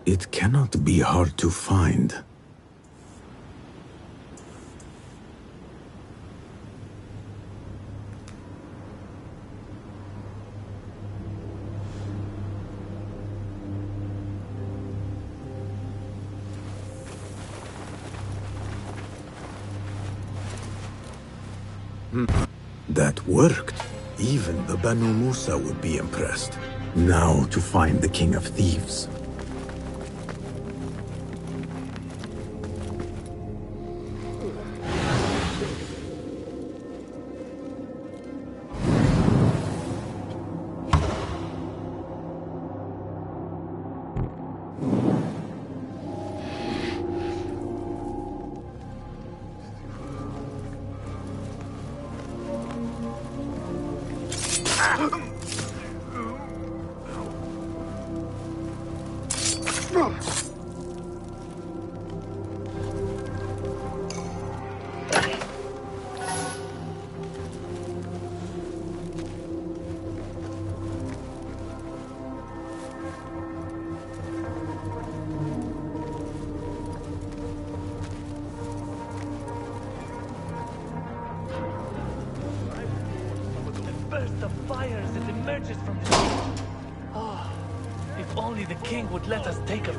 It cannot be hard to find. That worked. Even the Banu Musa would be impressed. Now to find the King of Thieves. burst of fire as it emerges from the sea. Oh, if only the king would let us take a...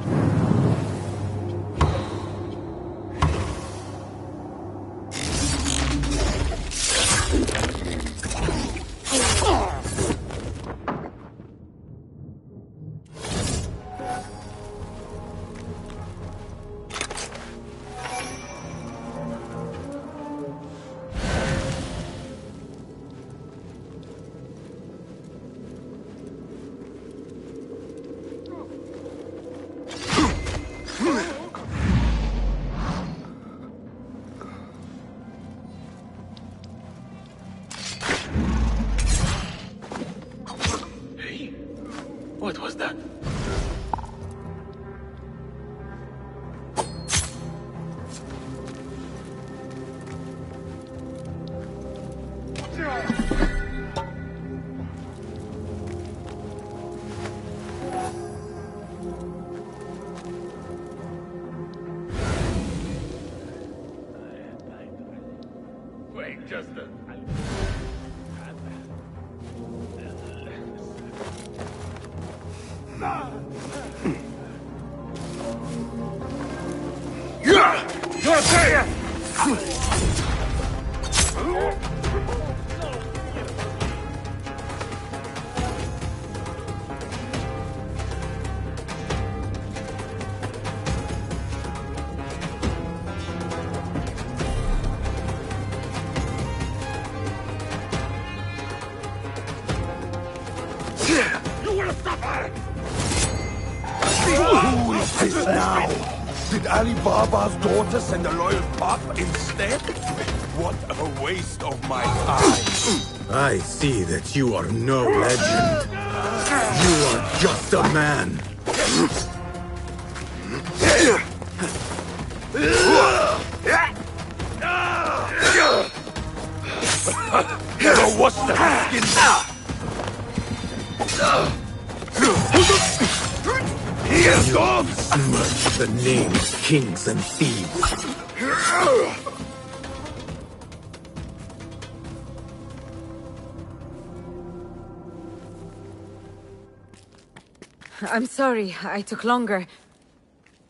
What was that? Wait, just a... You're there! You will suffer! Who is this now? Did Ali Baba's daughter send a loyal pup instead? What a waste of my time. I see that you are no legend. You are just a man. Never washed the skin. He is gone! Smirch the name of kings and thieves. I'm sorry, I took longer.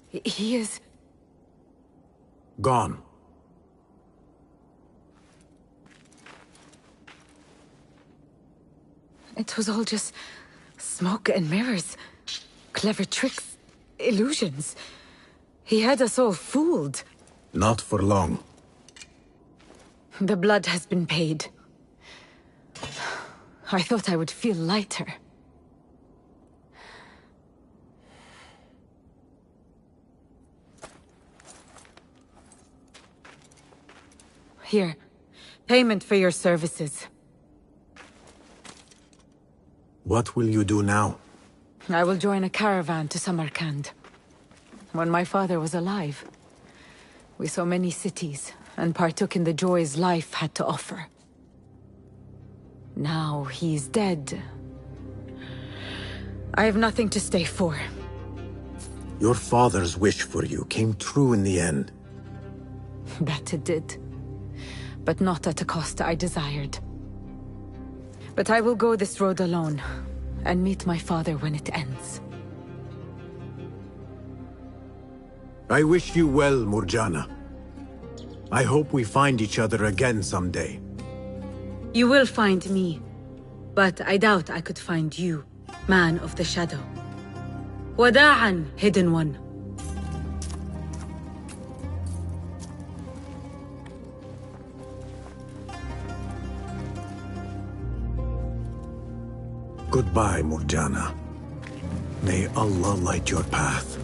He is... Gone. It was all just smoke and mirrors. Clever tricks, illusions. He had us all fooled. Not for long. The blood has been paid. I thought I would feel lighter. Here, payment for your services. What will you do now? I will join a caravan to Samarkand. When my father was alive, we saw many cities and partook in the joys life had to offer. Now he's dead. I have nothing to stay for. Your father's wish for you came true in the end. That it did. But not at a cost I desired. But I will go this road alone, and meet my father when it ends. I wish you well, Murjana. I hope we find each other again someday. You will find me, but I doubt I could find you, man of the shadow. Wada'an, hidden one. Goodbye, Murjana. May Allah light your path.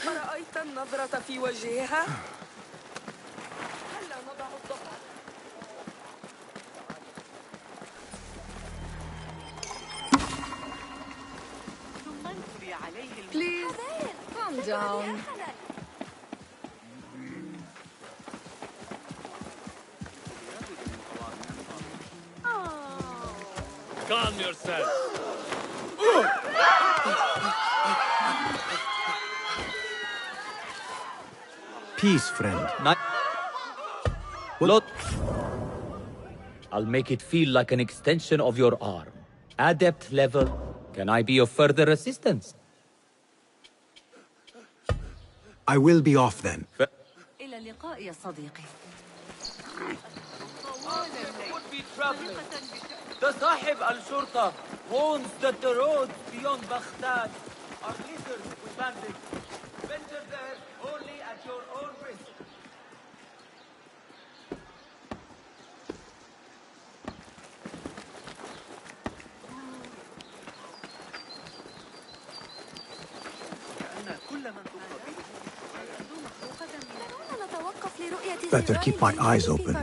أرأيت النظرة في وجهها؟ هلا نضع الضغط. Please, calm down. Calm yourself. Peace, friend. Look, I'll make it feel like an extension of your arm. Adept level. Can I be of further assistance? I will be off then. إلى اللقاء يا صديقي. Would be traveling. The Sahib al-Shurta warns that the roads beyond Baghdad are littered with bandits. Venture there only at your own risk. Better keep my eyes open.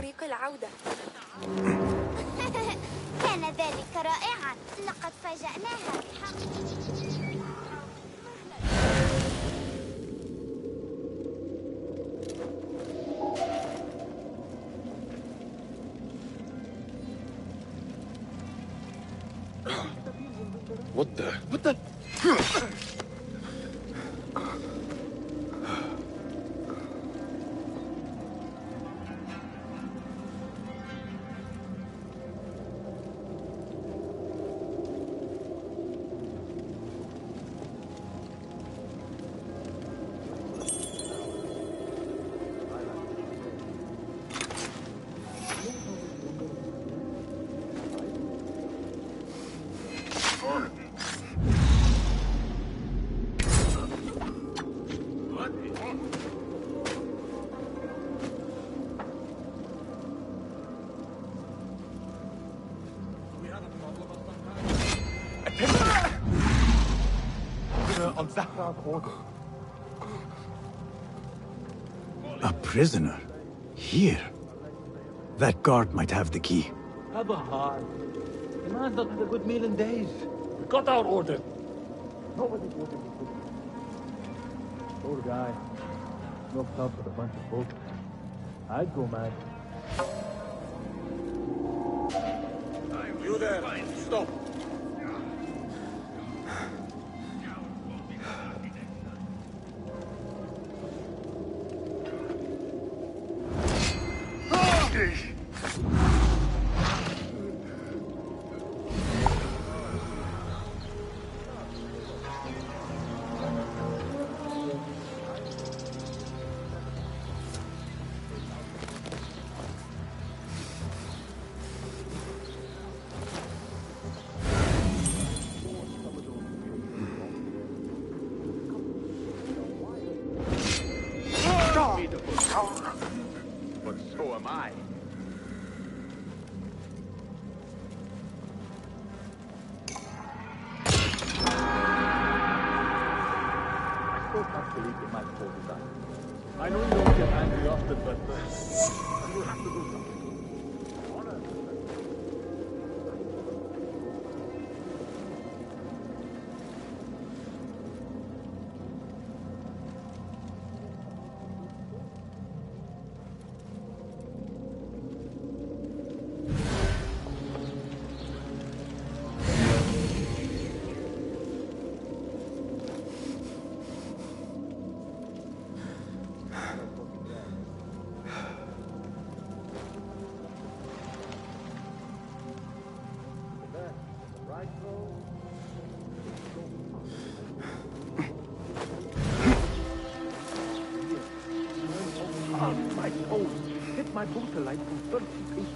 What the? What the? On Zahr's order. A prisoner? Here? That guard might have the key. Have a heart. The man's not had a good meal in days. We got our order. Nobody's order was good. Poor guy. No club with a bunch of folks. I'd go mad. You there. Stop. But so am I. I still can't believe you might pull this out. I know you don't get angry often, but you'll have to do something. My toes hit my boot alight from 30 paces.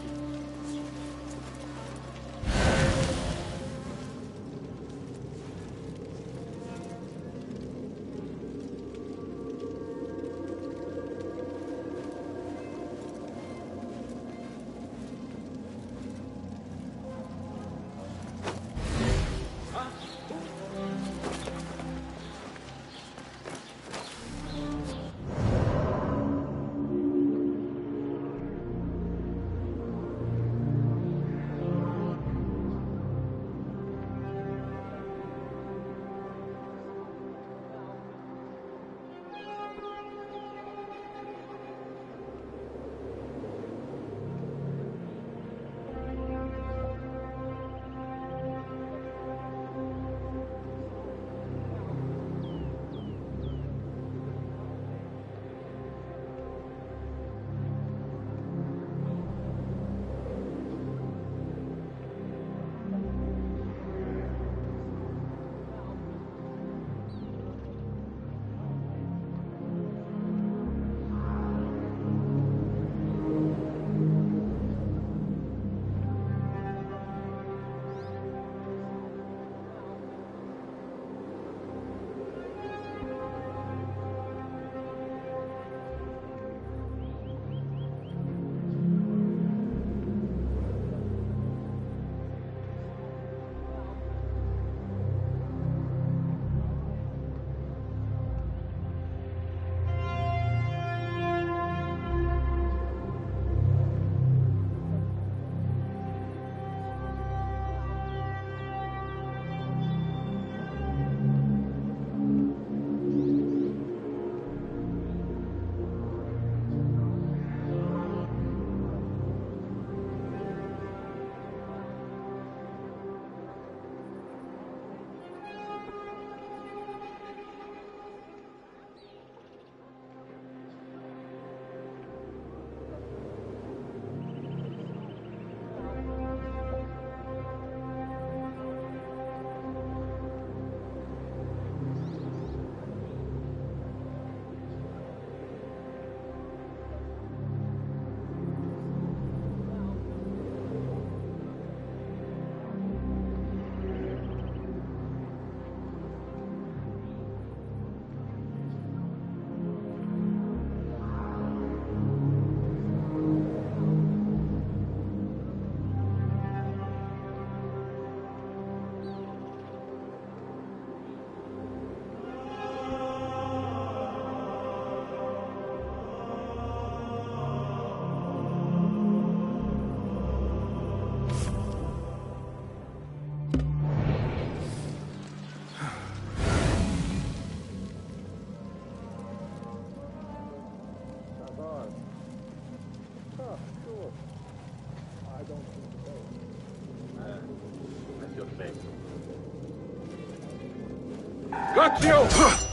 Got you!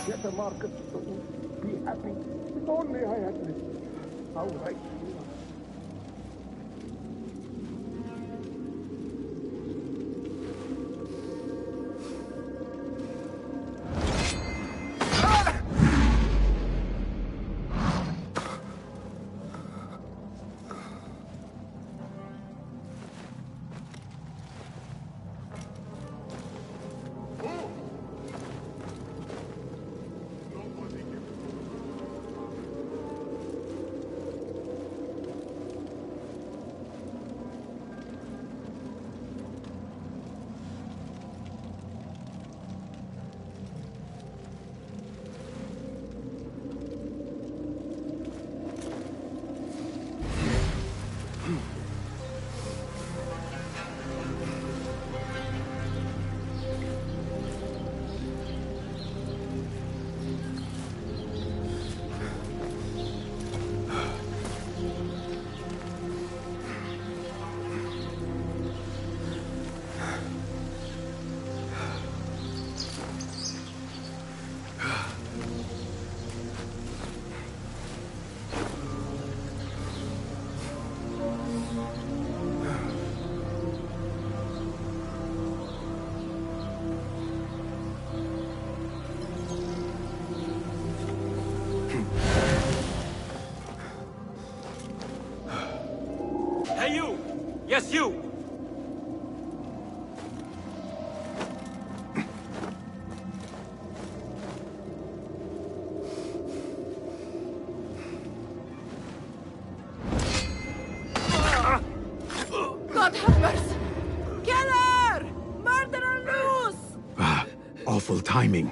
Get the market soon. Be happy. If only I had this. How right you are. Hey, you! Yes, you! timing.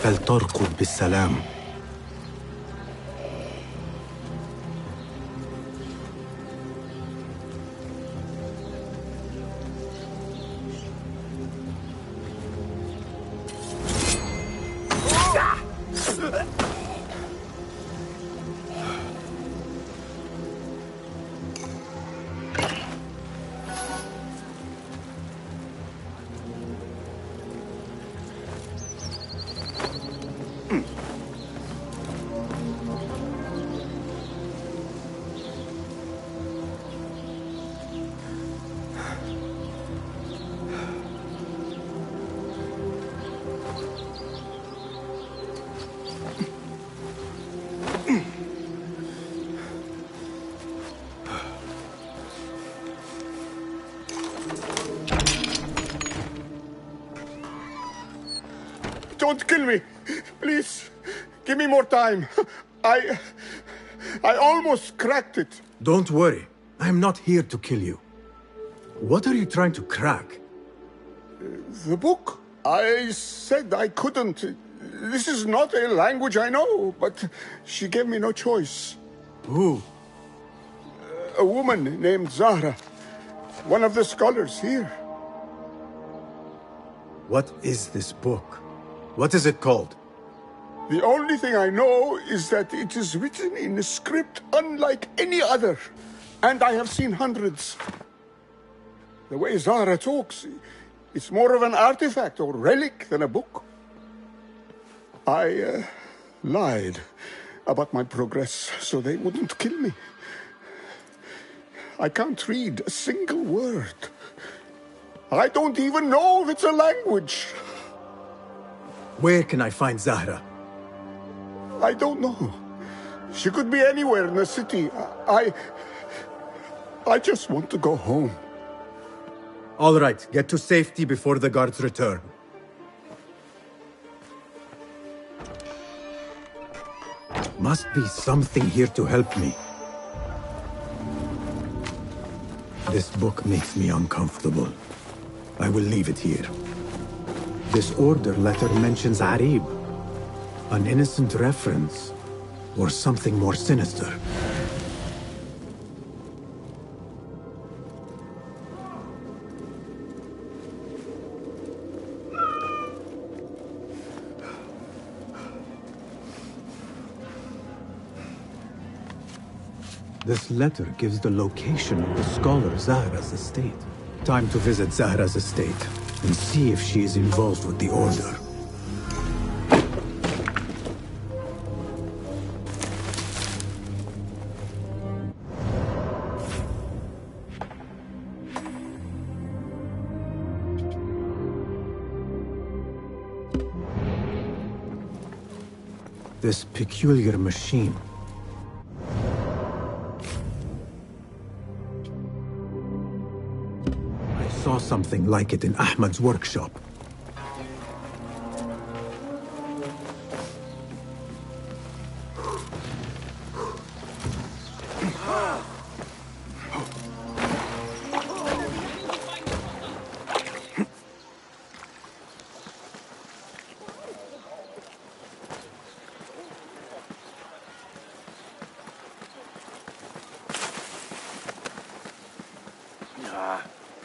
فلتركض بالسلام. Don't kill me. Please, give me more time. I almost cracked it. Don't worry. I'm not here to kill you. What are you trying to crack? The book. I said I couldn't. This is not a language I know, but she gave me no choice. Who? A woman named Zahra. One of the scholars here. What is this book? What is it called? The only thing I know is that it is written in a script unlike any other. And I have seen hundreds. The way Zahra talks, it's more of an artifact or relic than a book. I lied about my progress so they wouldn't kill me. I can't read a single word. I don't even know if it's a language. Where can I find Zahra? I don't know. She could be anywhere in the city. I just want to go home. All right, get to safety before the guards return. Must be something here to help me. This book makes me uncomfortable. I will leave it here. This order letter mentions Arib. An innocent reference, or something more sinister? This letter gives the location of the scholar Zahra's estate. Time to visit Zahra's estate and see if she is involved with the Order. This peculiar machine. I saw something like it in Ahmad's workshop.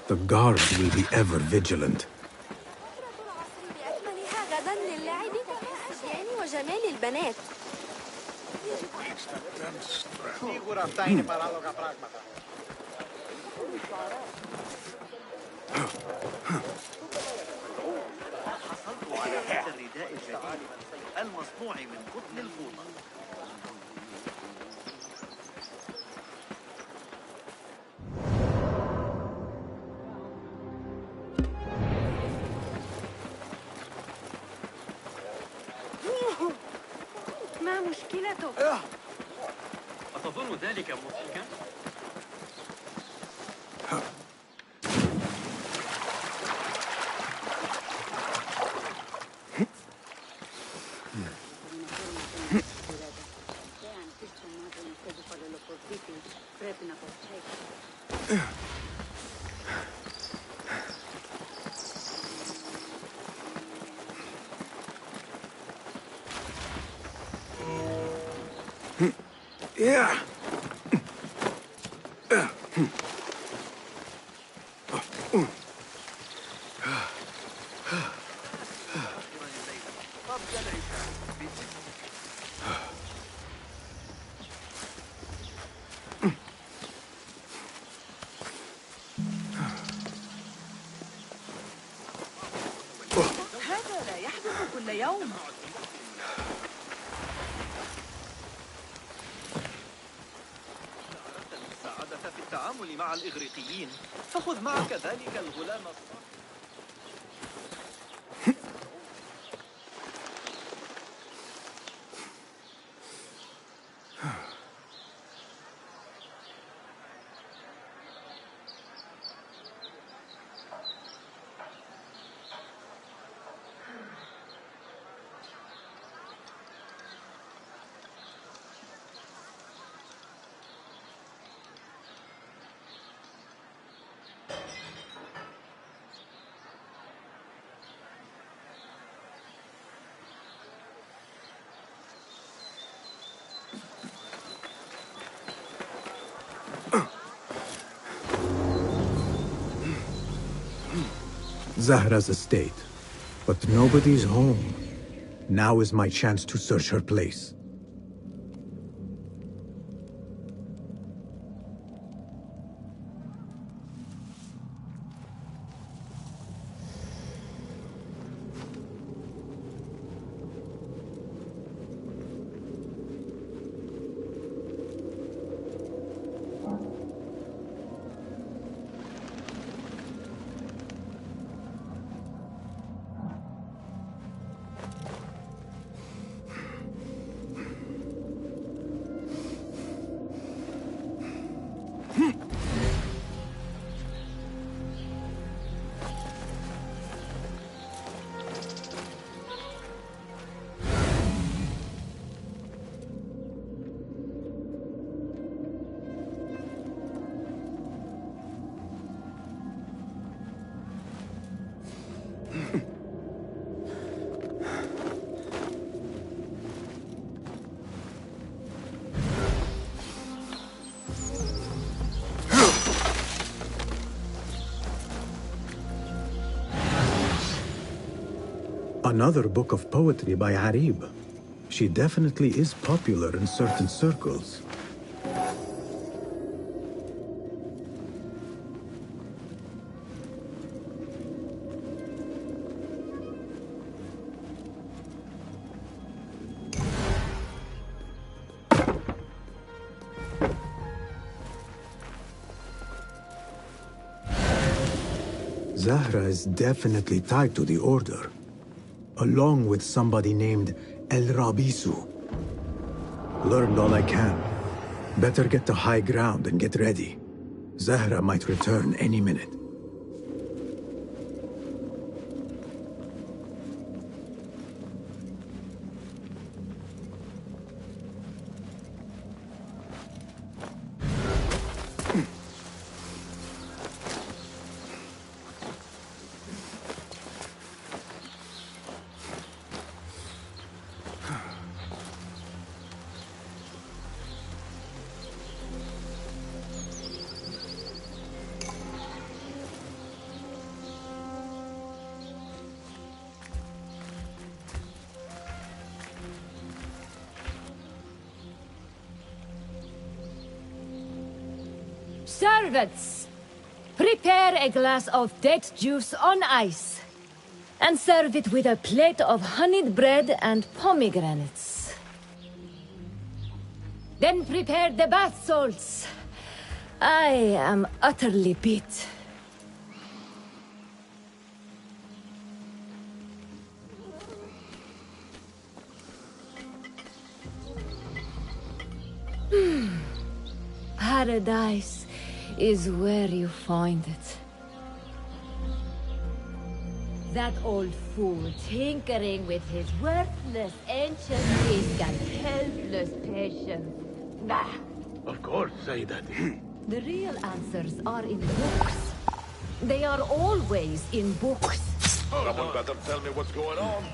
The guard will be ever vigilant. المصنوع من قطن الفوطة. ما مشكلتك؟ أتظن ذلك مضحكا؟ Yeah. هذا لا يحدث كل يوم. السعادة في التعامل مع الإغريقيين فخذ معك ذلك الغلام الصالح. Zahra's estate. But nobody's home. Now is my chance to search her place. Another book of poetry by Harib. She definitely is popular in certain circles. Zahra is definitely tied to the Order, along with somebody named El Rabisu. Learned all I can. Better get to high ground and get ready. Zahra might return any minute. Servants, prepare a glass of date juice on ice, and serve it with a plate of honeyed bread and pomegranates. Then prepare the bath salts. I am utterly beat. Paradise is where you find it. That old fool tinkering with his worthless ancient disc and helpless patience. Nah. Of course, Sayyidati. The real answers are in books. They are always in books. Someone better tell me what's going on.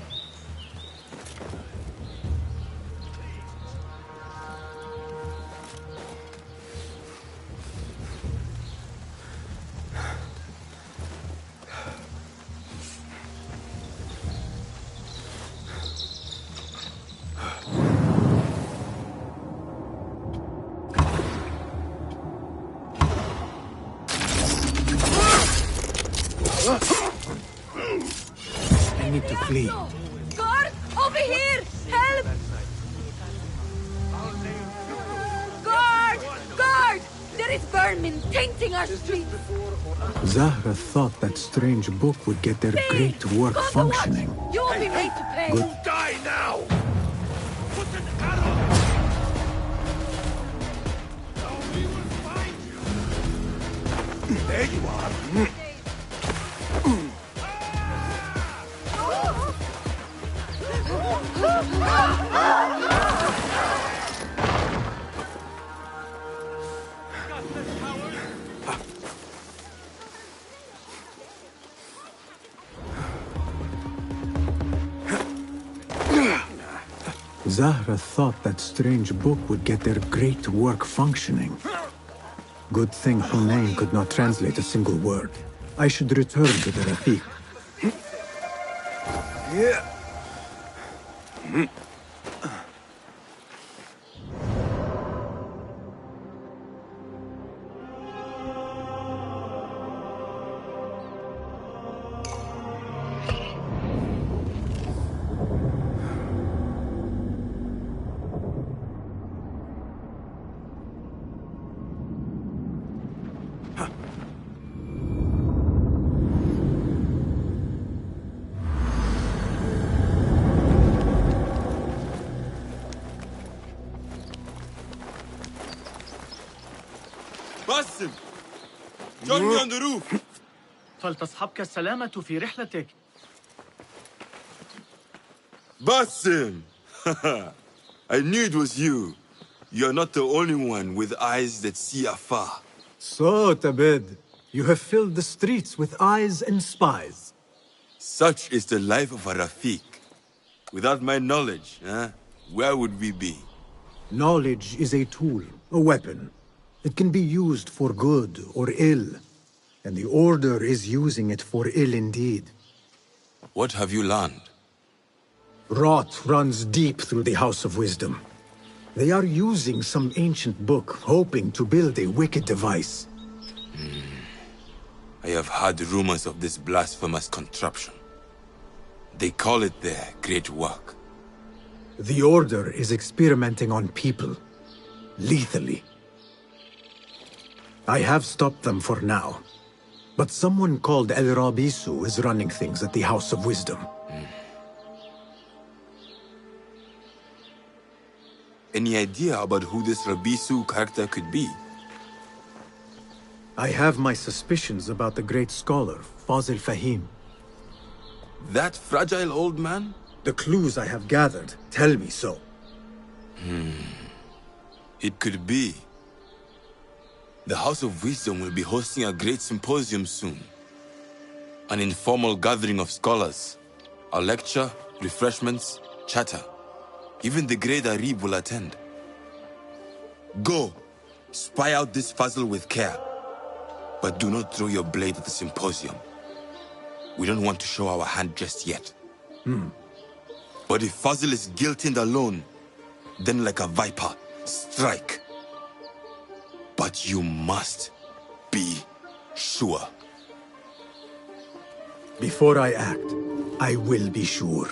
I need to flee. Guard! Over here! Help! Guard! Guard! There is vermin tainting our streets! Zahra thought that strange book would get their great work Go to functioning. watch. You will be made to pay! Good. Die now! Put an arrow! Now we will find you! There you are! Zahra thought that strange book would get their great work functioning. Good thing Hunayn could not translate a single word. I should return to the Rafiq. Basim! Join me on the roof! فلتصحبك السلامة في رحلتك. Basim! I knew it was you. You're not the only one with eyes that see afar. So, Tabid, you have filled the streets with eyes and spies. Such is the life of a Rafiq. Without my knowledge, where would we be? Knowledge is a tool, a weapon. It can be used for good or ill, and the Order is using it for ill indeed. What have you learned? Rot runs deep through the House of Wisdom. They are using some ancient book, hoping to build a wicked device. I have heard rumors of this blasphemous contraption. They call it their great work. The Order is experimenting on people. Lethally. I have stopped them for now. But someone called El Rabisu is running things at the House of Wisdom. Any idea about who this Rabisu character could be? I have my suspicions about the great scholar, Fazil Fahim. That fragile old man? The clues I have gathered tell me so. It could be. The House of Wisdom will be hosting a great symposium soon. An informal gathering of scholars. A lecture, refreshments, chatter. Even the great Arib will attend. Go, spy out this Fazil with care. But do not throw your blade at the symposium. We don't want to show our hand just yet. But if Fazil is guilty and alone, then like a viper, strike. But you must be sure. Before I act, I will be sure.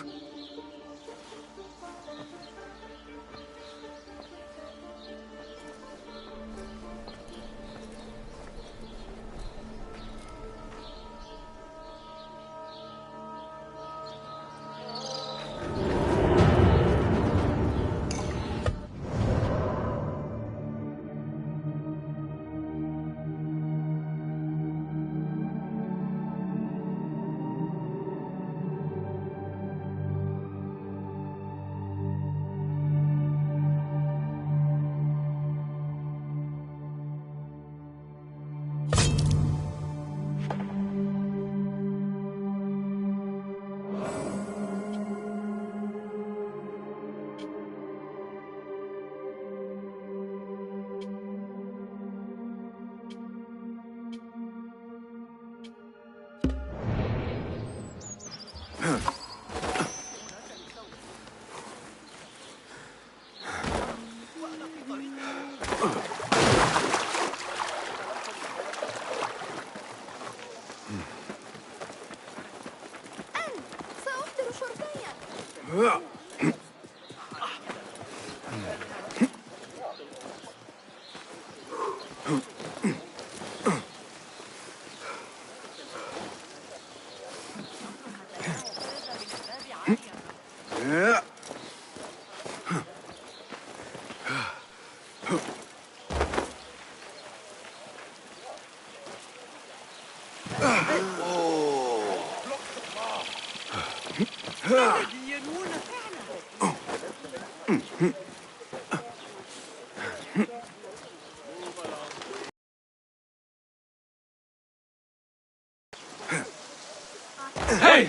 Hey!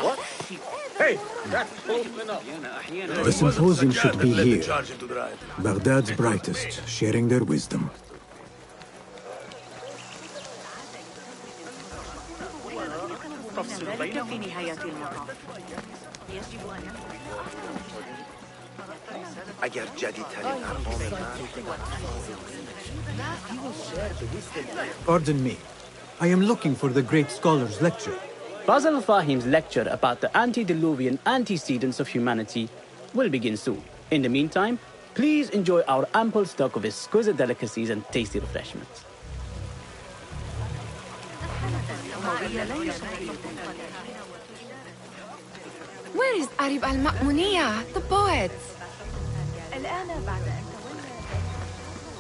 What? Hey! That's close enough. The symposium should be here. Baghdad's brightest, sharing their wisdom. في نهاية المطاف يجب أن اگر جدیدترین ارقام Pardon me. I am looking for the great scholar's lecture. Fazl Fahim's lecture about the antediluvian antecedents of humanity will begin soon. In the meantime, please enjoy our ample stock of exquisite delicacies and tasty refreshments. Where is Arib al-Ma'muniya, the poet? الآن بعد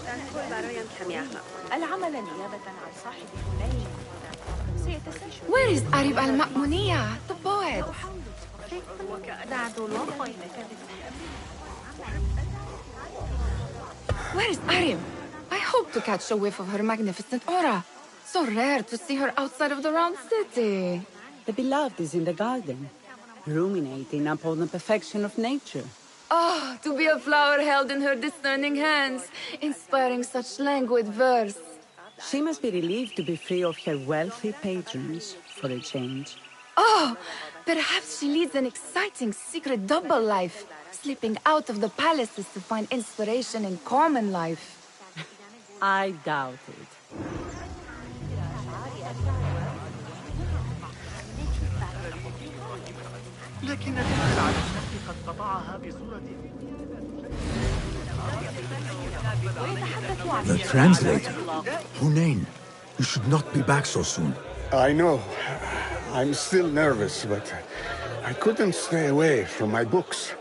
أن تولى العمل نيابة عن صاحب هنين Where is Arib al-Ma'muniya, the poet? Where is Arib? I hope to catch a whiff of her magnificent aura. So rare to see her outside of the round city. The beloved is in the garden, ruminating upon the perfection of nature. Ah, to be a flower held in her discerning hands, inspiring such languid verse. She must be relieved to be free of her wealthy patrons, for a change. Oh, perhaps she leads an exciting secret double life, slipping out of the palaces to find inspiration in common life. I doubt it. The translator? Hunain, you should not be back so soon. I know. I'm still nervous, but I couldn't stay away from my books.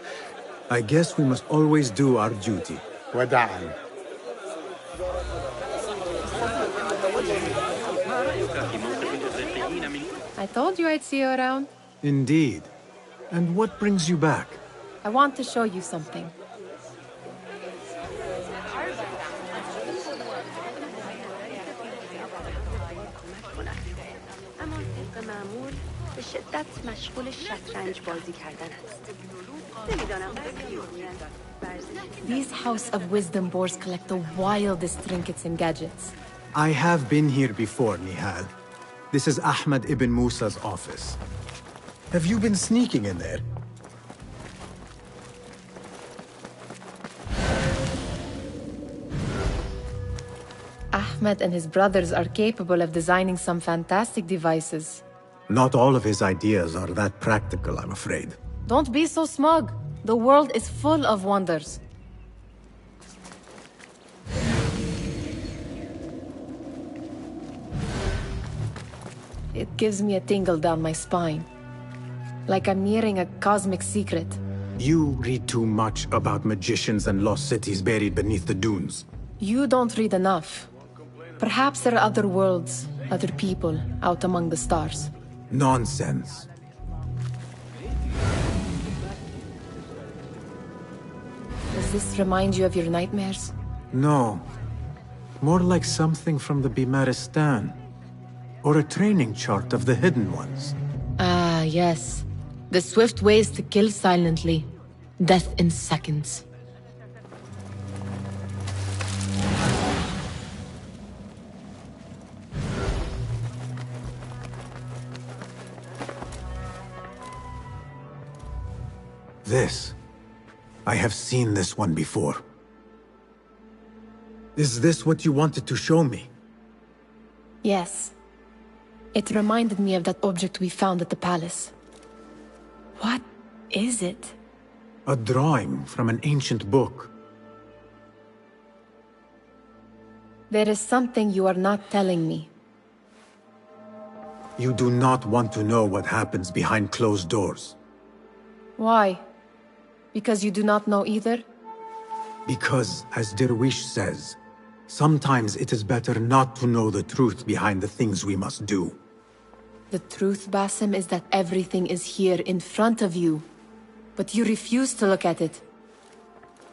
I guess we must always do our duty. Wada'an. I told you I'd see you around. Indeed. And what brings you back? I want to show you something. These House of Wisdom boars collect the wildest trinkets and gadgets. I have been here before, Nihal. This is Ahmad ibn Musa's office. Have you been sneaking in there? Ahmed and his brothers are capable of designing some fantastic devices. Not all of his ideas are that practical, I'm afraid. Don't be so smug. The world is full of wonders. It gives me a tingle down my spine. Like I'm nearing a cosmic secret. You read too much about magicians and lost cities buried beneath the dunes. You don't read enough. Perhaps there are other worlds, other people, out among the stars. Nonsense. Does this remind you of your nightmares? No. More like something from the Bimaristan. Or a training chart of the Hidden Ones. Ah, yes. The swift ways to kill silently. Death in seconds. This. I have seen this one before. Is this what you wanted to show me? Yes. It reminded me of that object we found at the palace. What is it? A drawing from an ancient book. There is something you are not telling me. You do not want to know what happens behind closed doors. Why? Because you do not know either? Because, as Derwish says, sometimes it is better not to know the truth behind the things we must do. The truth, Basim, is that everything is here in front of you. But you refuse to look at it.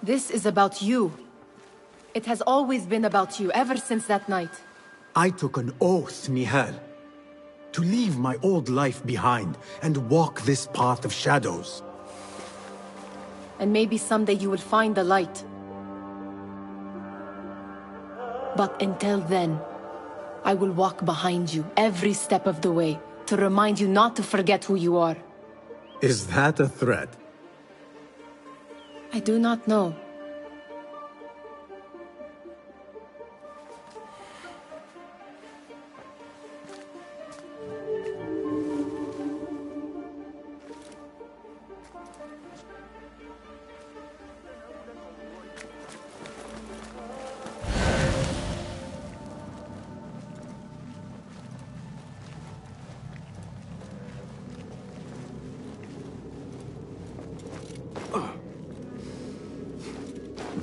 This is about you. It has always been about you, ever since that night. I took an oath, Nihal, to leave my old life behind and walk this path of shadows. And maybe someday you will find the light. But until then, I will walk behind you every step of the way to remind you not to forget who you are. Is that a threat? I do not know.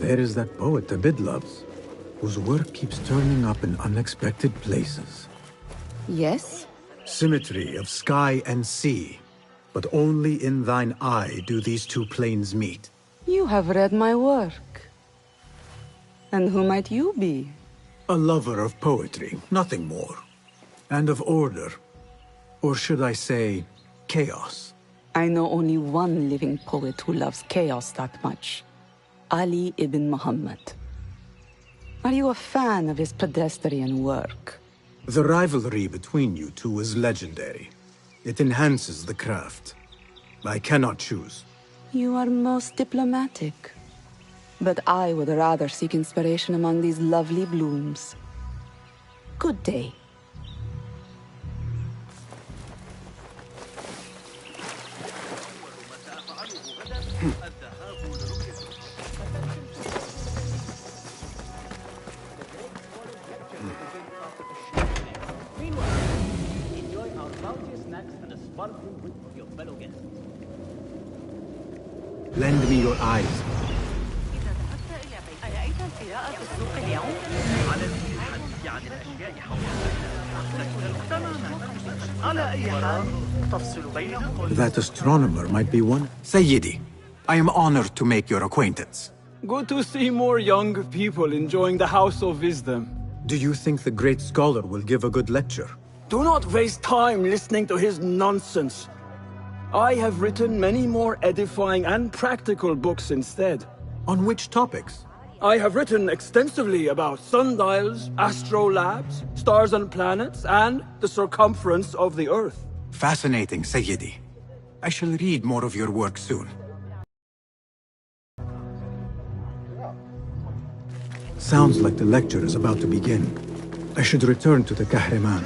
There is that poet Abid loves, whose work keeps turning up in unexpected places. Yes? Symmetry of sky and sea, but only in thine eye do these two planes meet. You have read my work. And who might you be? A lover of poetry, nothing more. And of order. Or should I say, chaos. I know only one living poet who loves chaos that much. Ali ibn Muhammad. Are you a fan of his pedestrian work? The rivalry between you two is legendary. It enhances the craft. I cannot choose. You are most diplomatic. But I would rather seek inspiration among these lovely blooms. Good day. Enjoy our bounteous snacks and a sparkling wit of your fellow guests. Lend me your eyes. أرأيت القراءة في السوق اليوم؟ على الحديث عن الأشياء حولنا. على أي حال تفصل بينهم. That astronomer might be one. Sayyidi, I am honored to make your acquaintance. Good to see more young people enjoying the House of Wisdom. Do you think the great scholar will give a good lecture? Do not waste time listening to his nonsense. I have written many more edifying and practical books instead. On which topics? I have written extensively about sundials, astrolabes, stars and planets, and the circumference of the Earth. Fascinating, Sayyidi. I shall read more of your work soon. Sounds like the lecture is about to begin. I should return to the Kahraman.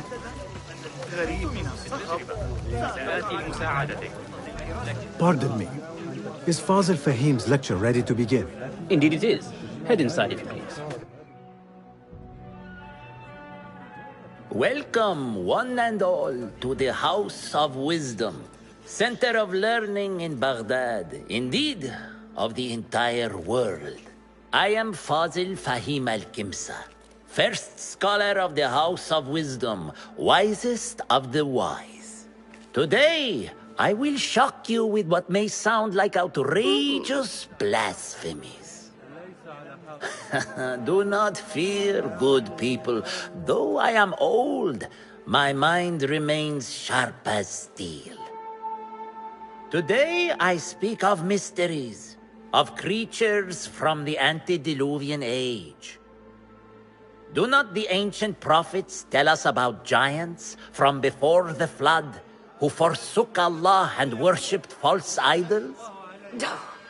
Pardon me. Is Fazil Fahim's lecture ready to begin? Indeed it is. Head inside if you please. Welcome, one and all, to the House of Wisdom, center of learning in Baghdad, indeed, of the entire world. I am Fazil Fahim al-Kimsa, first scholar of the House of Wisdom, wisest of the wise. Today, I will shock you with what may sound like outrageous blasphemies. Do not fear, good people. Though I am old, my mind remains sharp as steel. Today I speak of mysteries, of creatures from the antediluvian age. Do not the ancient prophets tell us about giants from before the flood who forsook Allah and worshipped false idols?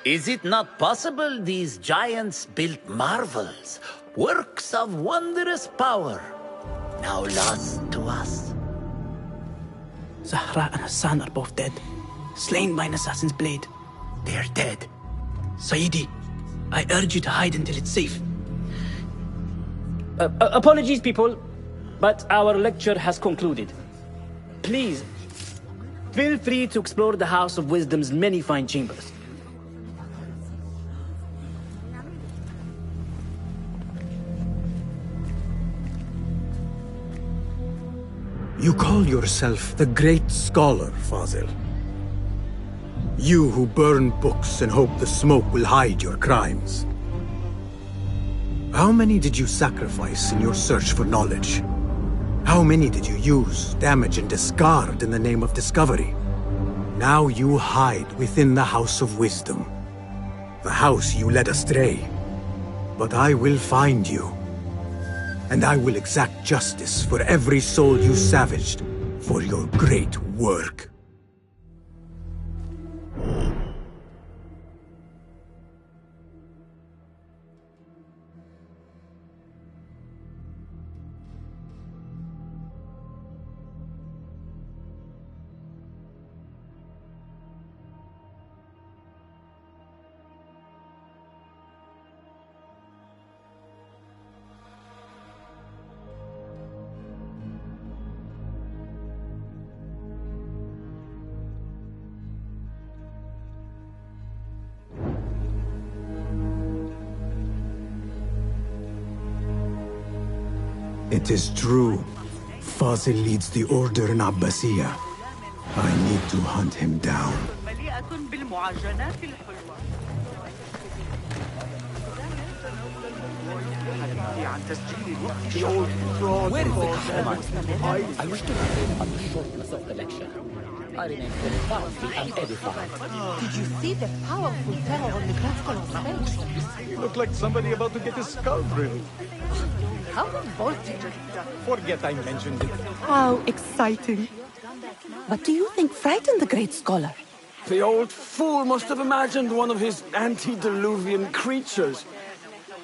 Is it not possible these giants built marvels, works of wondrous power, now lost to us? Zahra and Hassan are both dead, slain by an assassin's blade. They're dead. Sayyidi, I urge you to hide until it's safe. Apologies, people, but our lecture has concluded. Please, feel free to explore the House of Wisdom's many fine chambers. You call yourself the great scholar, Fazil. You who burn books and hope the smoke will hide your crimes. How many did you sacrifice in your search for knowledge? How many did you use, damage, and discard in the name of discovery? Now you hide within the House of Wisdom. The house you led astray. But I will find you. And I will exact justice for every soul you savaged for your great work. It is true. Fazil leads the order in Abbasiyah. I need to hunt him down. Where is the Kahraman? I wish to comment on the shortness of the lecture. I remain profoundly unedified. Did you see the powerful terror on the Great Scholar's face? He looked like somebody about to get his skull drilled. How revolting. Forget I mentioned it. How exciting. What do you think frightened the Great Scholar? The old fool must have imagined one of his antediluvian creatures.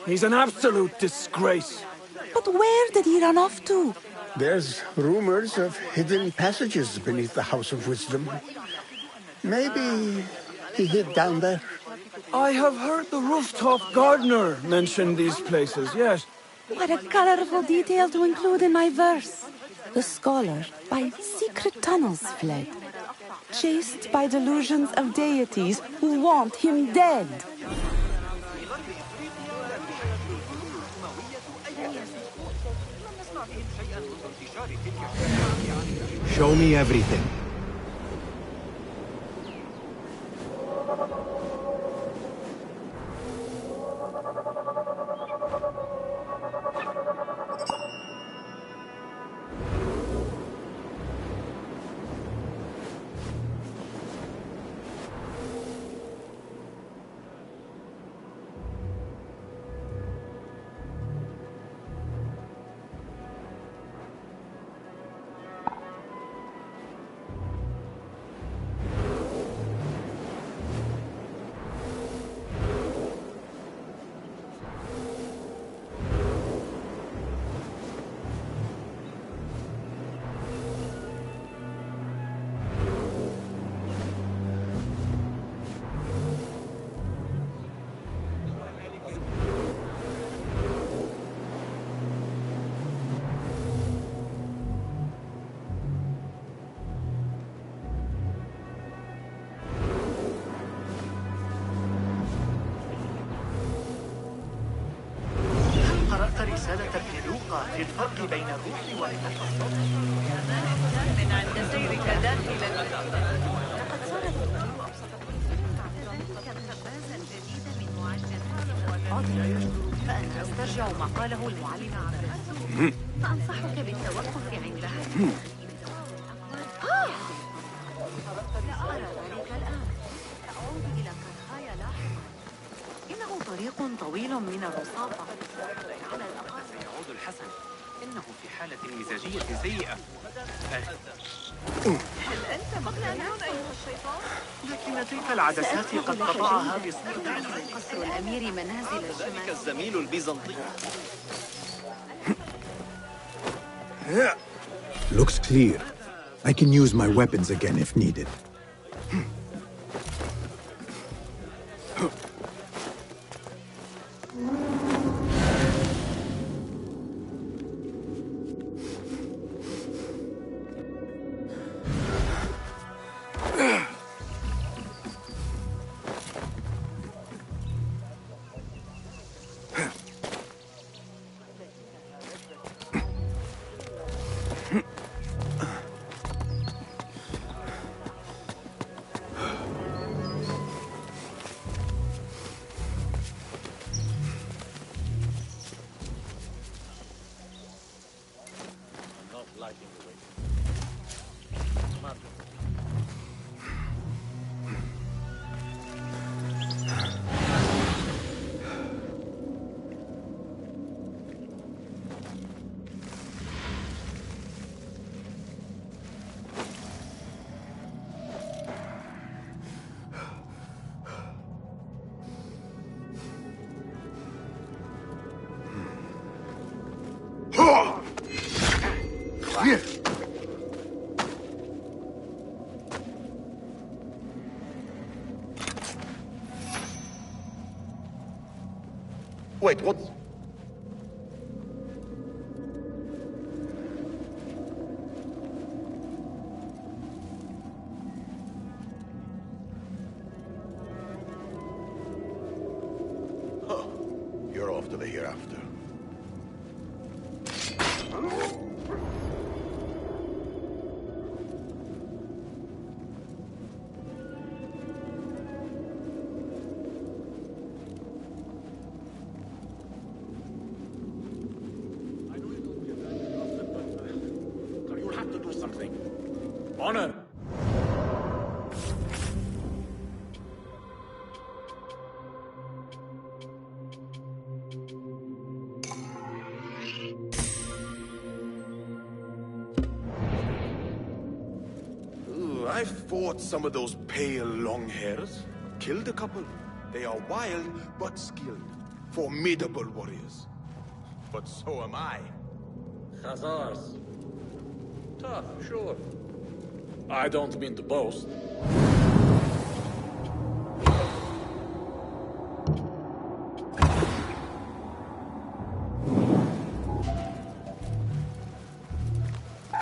He's an absolute disgrace. But where did he run off to? There's rumors of hidden passages beneath the House of Wisdom. Maybe he hid down there. I have heard the rooftop gardener mention these places, yes. What a colorful detail to include in my verse. The scholar by secret tunnels fled, chased by delusions of deities who want him dead. Show me everything. رسالة ابن لوقا في الفرق بين الروح والنفس من عند سيرك داخل لقد صار الدكتور خبازا جديدا من معجزات فأنا أسترجع ما قاله المعلم عبد فأنصحك بالتوقف عندها لا أرى ذلك الآن سأعود إلى كرخايا لاحقا إنه طريق طويل من الرصافة على الأقل سيعود الحسن إنه في حالة مزاجية سيئة هل أنت مقنع أيها الشيطان؟ لكن تلك العدسات قد قطعها بصدق قصر الأمير منازل ذلك الزميل البيزنطي Looks clear. I can use my weapons again if needed. Wait, what? Huh. You're off to the hereafter. Honor! I fought some of those pale long hairs. Killed a couple. They are wild, but skilled. Formidable warriors. But so am I. Khazars. Tough, sure. I don't mean to boast.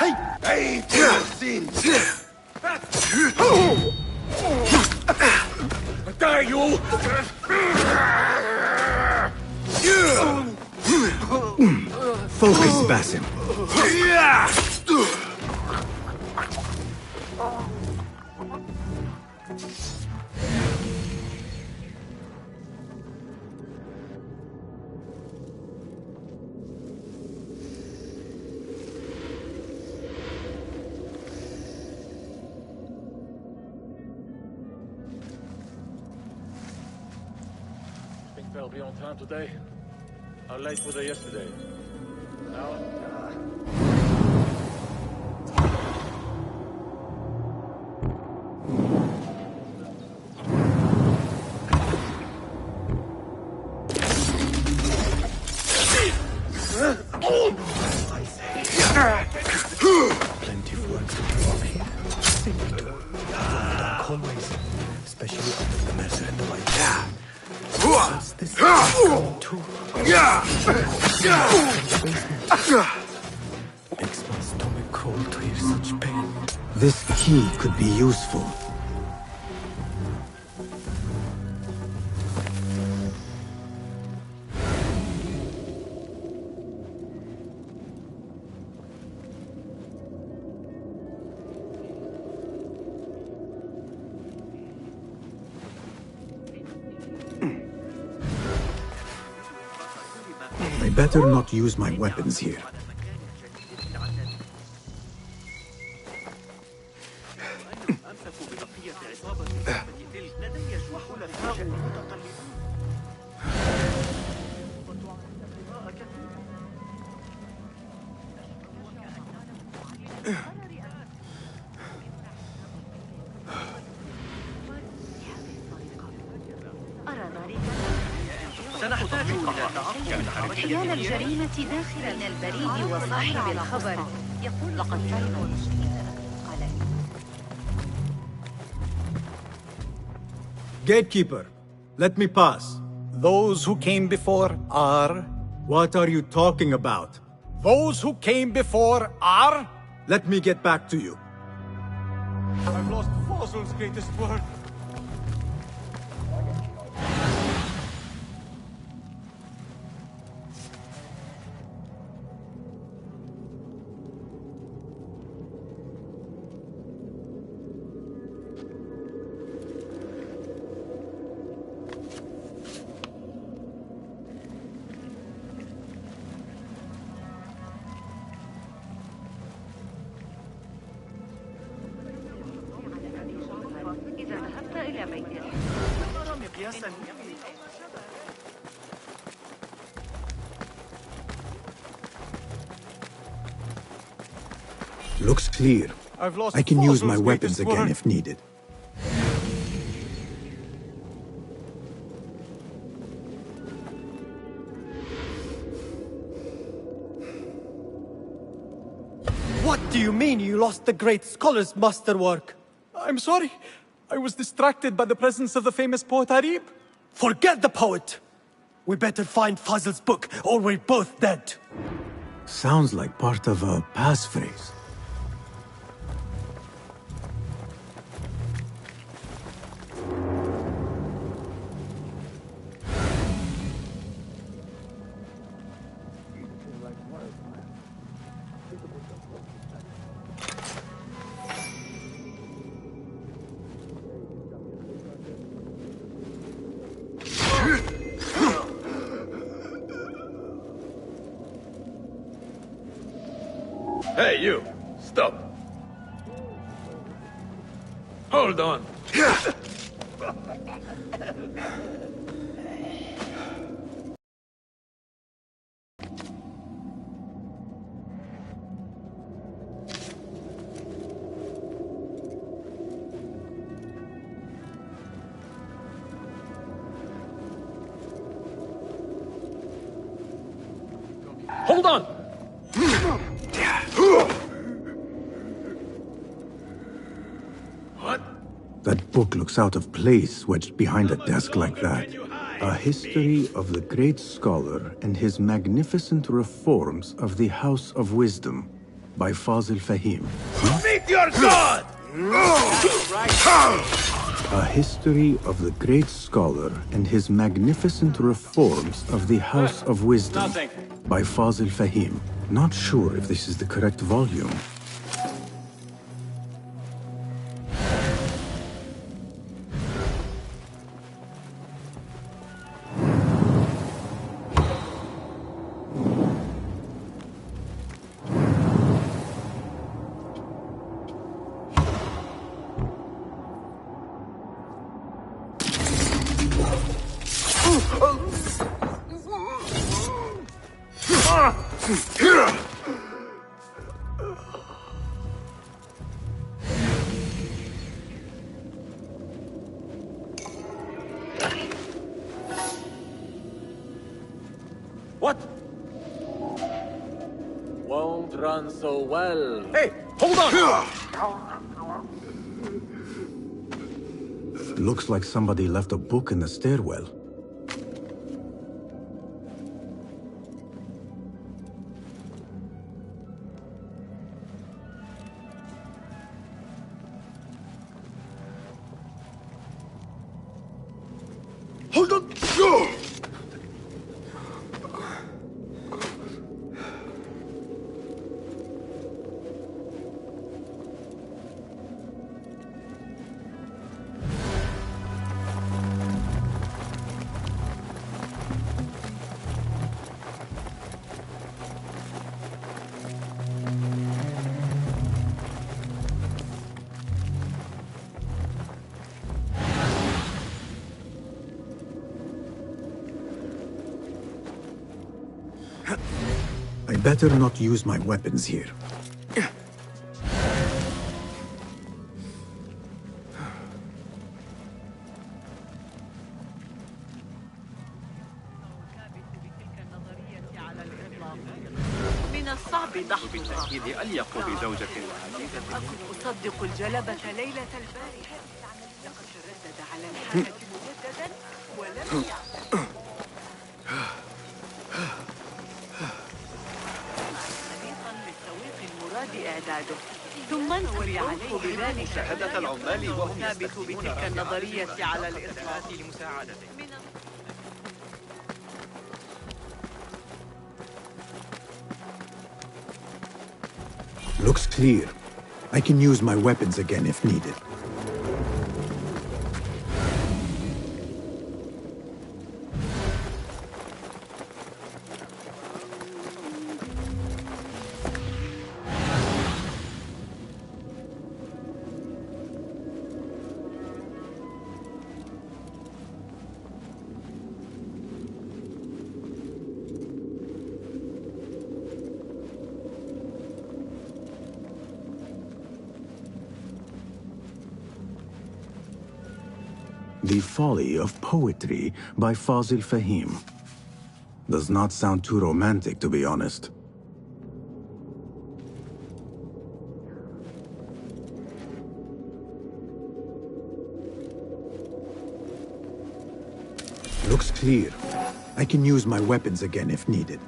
Hey! Hey, sin! Dare you! Focus, Basim. Think they'll be on time today? How late were they yesterday? An hour? Plenty of work to do up here. Simple to dark hallways, especially under the mesa and the light. What's this? Two. Makes my stomach crawl to hear such pain. This key could be useful. I better not use my weapons here. أحيان الجريمة داخل البريد وصاحب الخبر يقول لقد فعلوا Gatekeeper, let me pass. Those who came before are... What are you talking about? Those who came before are... Let me get back to you. I've lost Fossil's greatest word. Looks clear. I can use my weapons again if needed. What do you mean you lost the great scholar's masterwork? I'm sorry. I was distracted by the presence of the famous poet Harib. Forget the poet! We better find Fazl's book, or we're both dead. Sounds like part of a passphrase. Hey, you! Stop! Hold on! hold on! What? That book looks out of place wedged behind a desk like that. A history of the great scholar and his magnificent reforms of the House of Wisdom by Fazil Fahim. Meet your god! A history of the great scholar and his magnificent reforms of the House of Wisdom by Fazil Fahim. Not sure if this is the correct volume. What? Won't run so well. Hey, hold on! Looks like somebody left a book in the stairwell. Hold on! I better not use my weapons here. من الصعب دحضها. بالتأكيد أليق بزوجة وعزيزة. أكن أصدق الجلبة ليلة البارحة. لقد تردد على الحافة مجددا ولم يعد. خليطا للسويق المراد إعداده. ثم انتوي عليه بذلك مشاهدة العمال وهم ثابت بتلك النظرية على الإطلاق. لمساعدته. Looks clear. I can use my weapons again if needed. The Folly of Poetry by Fazil Fahim. Does not sound too romantic, to be honest. Looks clear. I can use my weapons again if needed.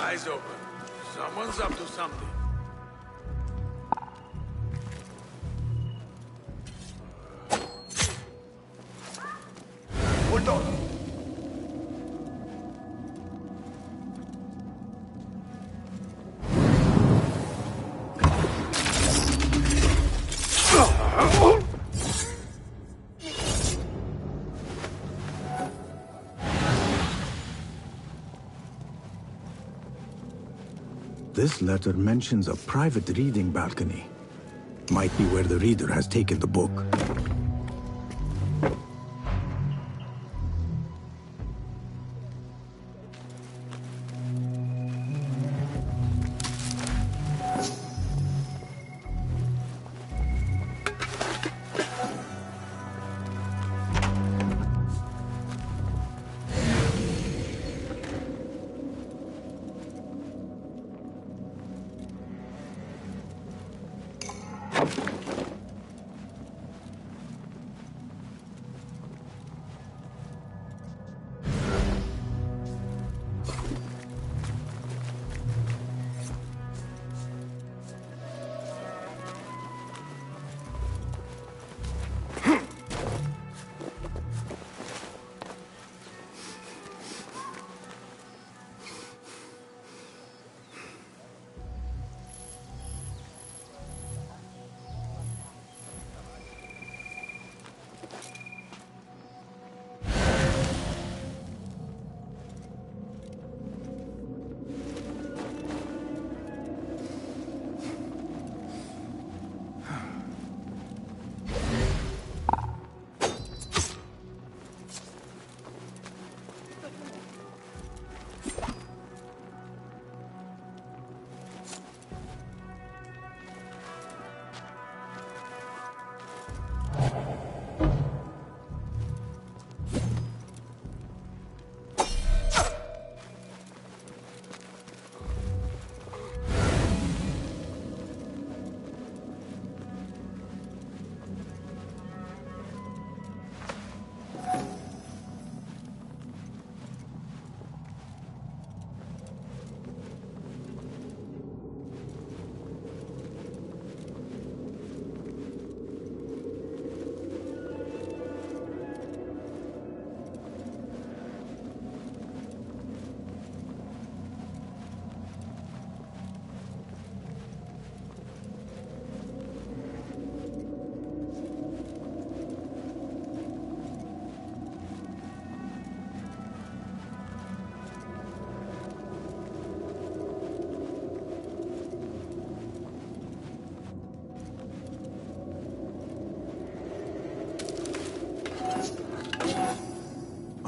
Eyes open. Someone's up to something. this letter mentions a private reading balcony. Might be where the reader has taken the book.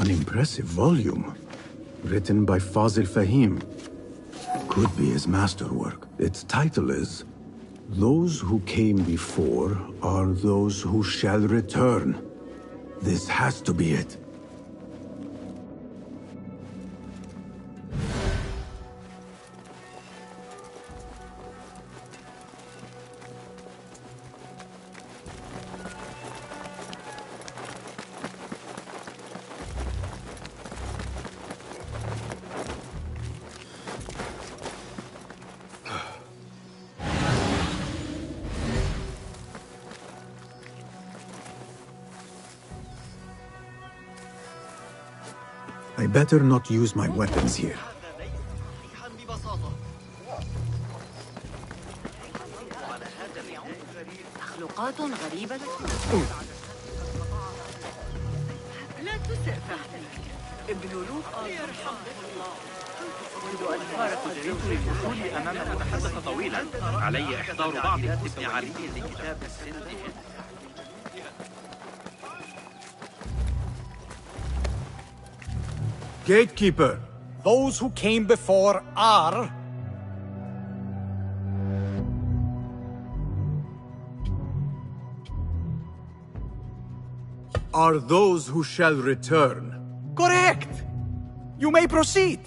An impressive volume, written by Fazil Fahim. Could be his masterwork. Its title is, "Those who came before are those who shall return." This has to be it. I better not use my weapons here. مخلوقات غريبة لا تسع فهمك ابن لوط يرحمه الله منذ أن فارق جريت للدخول أمام المتحدث طويلا علي إحضار بعض ابن علي لكتاب السن. Gatekeeper, those who came before are... Are those who shall return. Correct! You may proceed!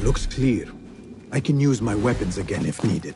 Looks clear. I can use my weapons again if needed.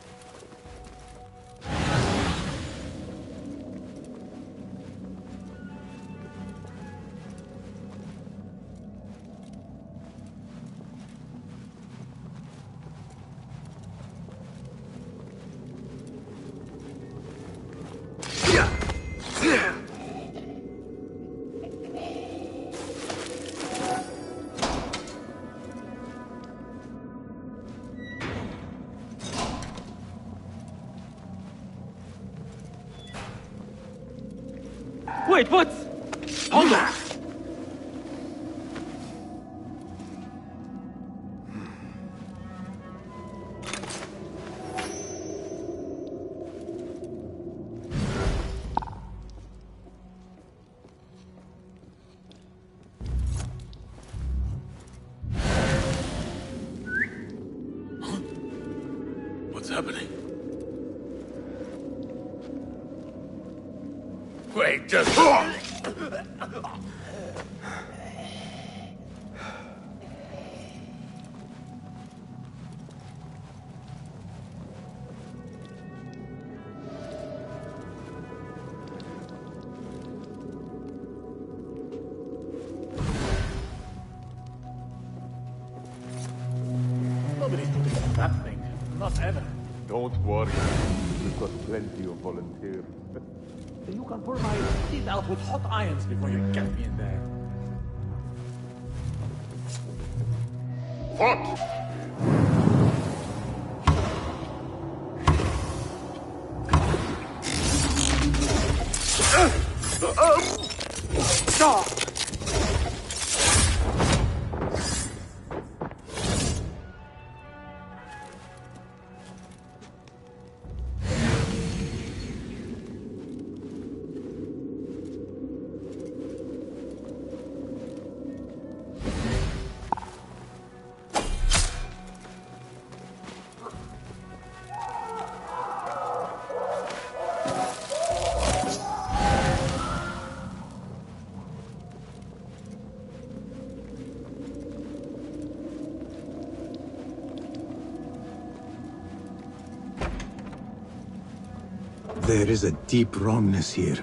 Wait, what? Hold on! What's happening? Wait, just... Nobody's doing that thing. Not ever. Don't worry. We've got plenty of volunteers. You can pull my teeth out with hot irons before you get me in there. What? There is a deep wrongness here.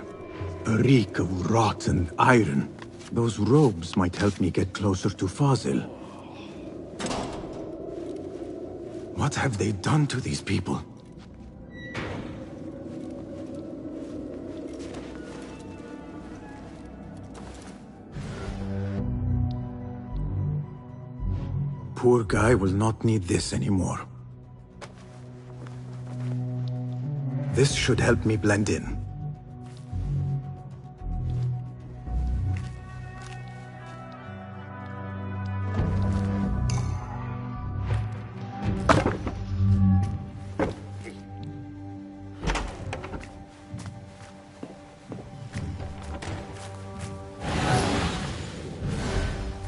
A reek of rot and iron. Those robes might help me get closer to Fazil. What have they done to these people? Poor guy will not need this anymore. This should help me blend in.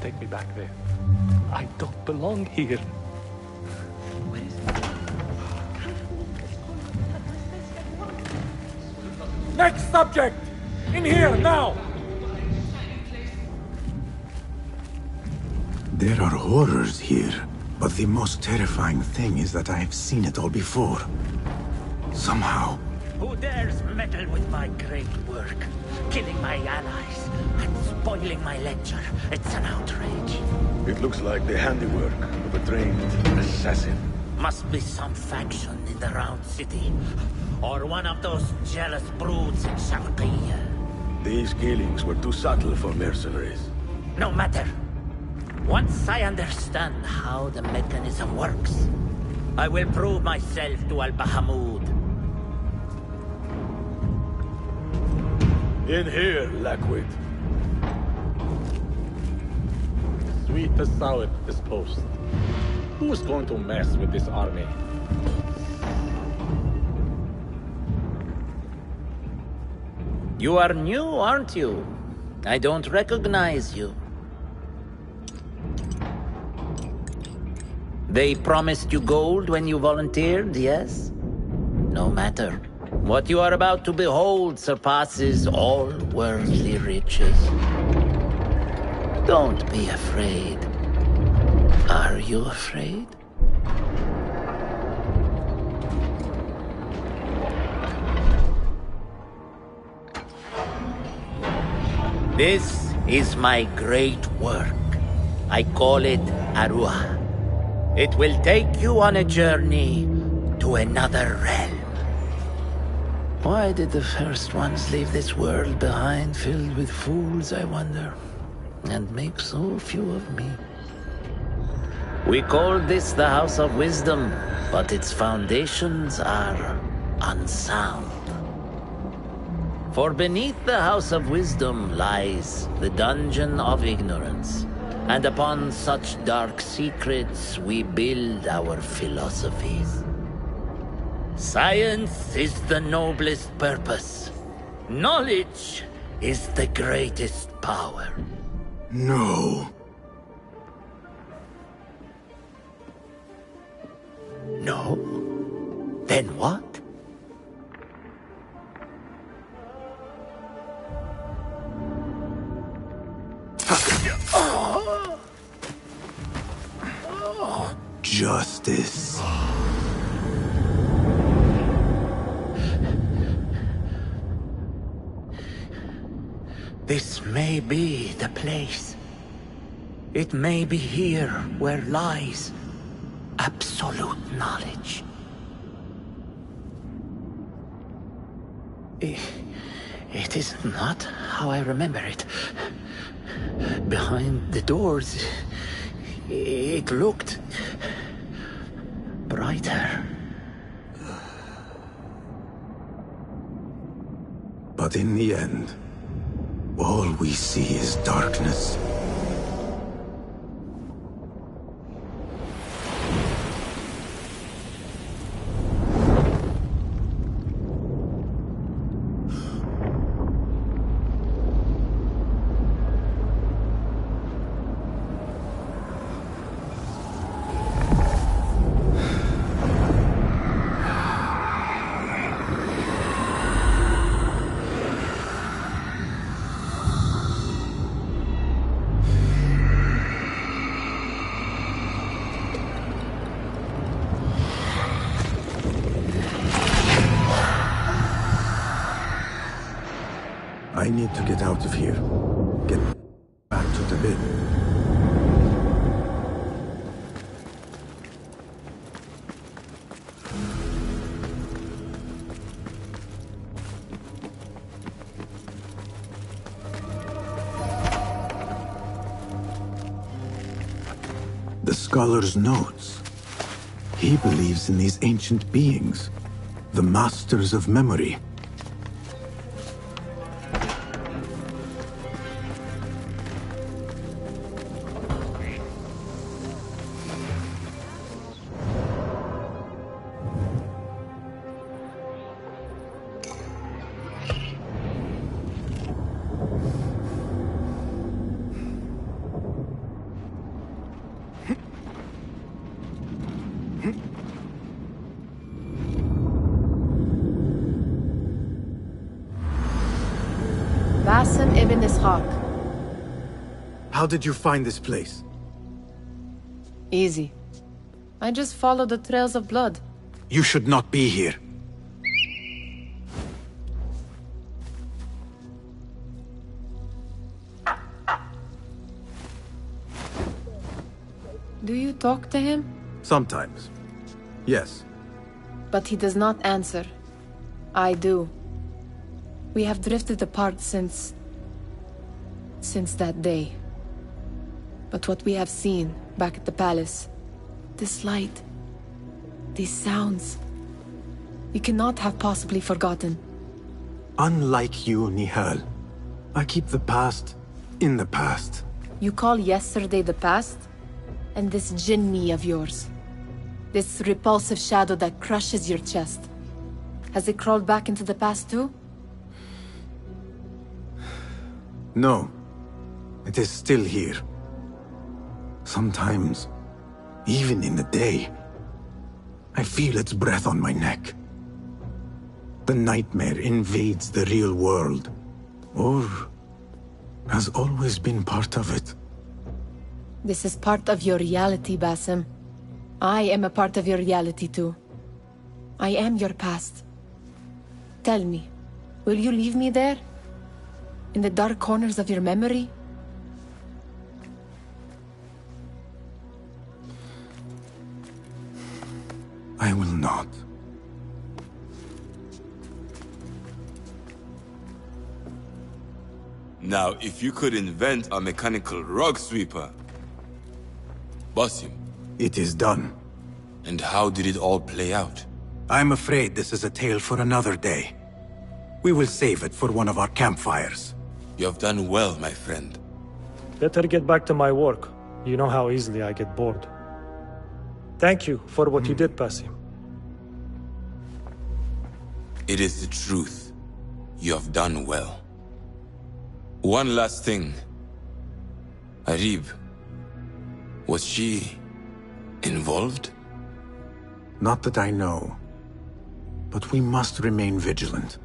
Take me back there. I don't belong here. Next subject! In here, now! There are horrors here, but the most terrifying thing is that I have seen it all before. Somehow. Who dares meddle with my great work? Killing my allies and spoiling my lecture. It's an outrage. It looks like the handiwork of a trained assassin. Must be some faction in the Round City. Or one of those jealous broods in Sharqiyya. These killings were too subtle for mercenaries. No matter. Once I understand how the mechanism works, I will prove myself to Al-Bahamud. In here, Lackwit. Sweet as sour, this post. Who's going to mess with this army? You are new, aren't you? I don't recognize you. They promised you gold when you volunteered, yes? No matter. What you are about to behold surpasses all worldly riches. Don't be afraid. Are you afraid? This is my great work. I call it Arua. It will take you on a journey to another realm. Why did the first ones leave this world behind filled with fools, I wonder, and make so few of me? We call this the House of Wisdom, but its foundations are unsound. For beneath the House of Wisdom lies the Dungeon of Ignorance, and upon such dark secrets we build our philosophies. Science is the noblest purpose. Knowledge is the greatest power. No. No? Then what? Justice. This may be the place. It may be here where lies absolute knowledge. It is not how I remember it. Behind the doors, it looked brighter. But in the end, all we see is darkness. I need to get out of here. Get back to the bed. The scholar's notes. He believes in these ancient beings, the masters of memory. Basim ibn Ishaq. How did you find this place? Easy. I just followed the trails of blood. You should not be here. Do you talk to him? Sometimes. Yes. But he does not answer. I do. We have drifted apart since that day. But what we have seen back at the palace, this light, these sounds, we cannot have possibly forgotten. Unlike you, Nihal, I keep the past in the past. You call yesterday the past? And this jinni of yours, this repulsive shadow that crushes your chest, has it crawled back into the past too? No. It is still here. Sometimes, even in the day, I feel its breath on my neck. The nightmare invades the real world, or has always been part of it. This is part of your reality, Basim. I am a part of your reality too. I am your past. Tell me, will you leave me there? In the dark corners of your memory? I will not. Now, if you could invent a mechanical rug sweeper... Basim. It is done. And how did it all play out? I'm afraid this is a tale for another day. We will save it for one of our campfires. You have done well, my friend. Better get back to my work. You know how easily I get bored. Thank you for what you did, Basim. It is the truth. You have done well. One last thing. Arib. Was she... involved? Not that I know. But we must remain vigilant.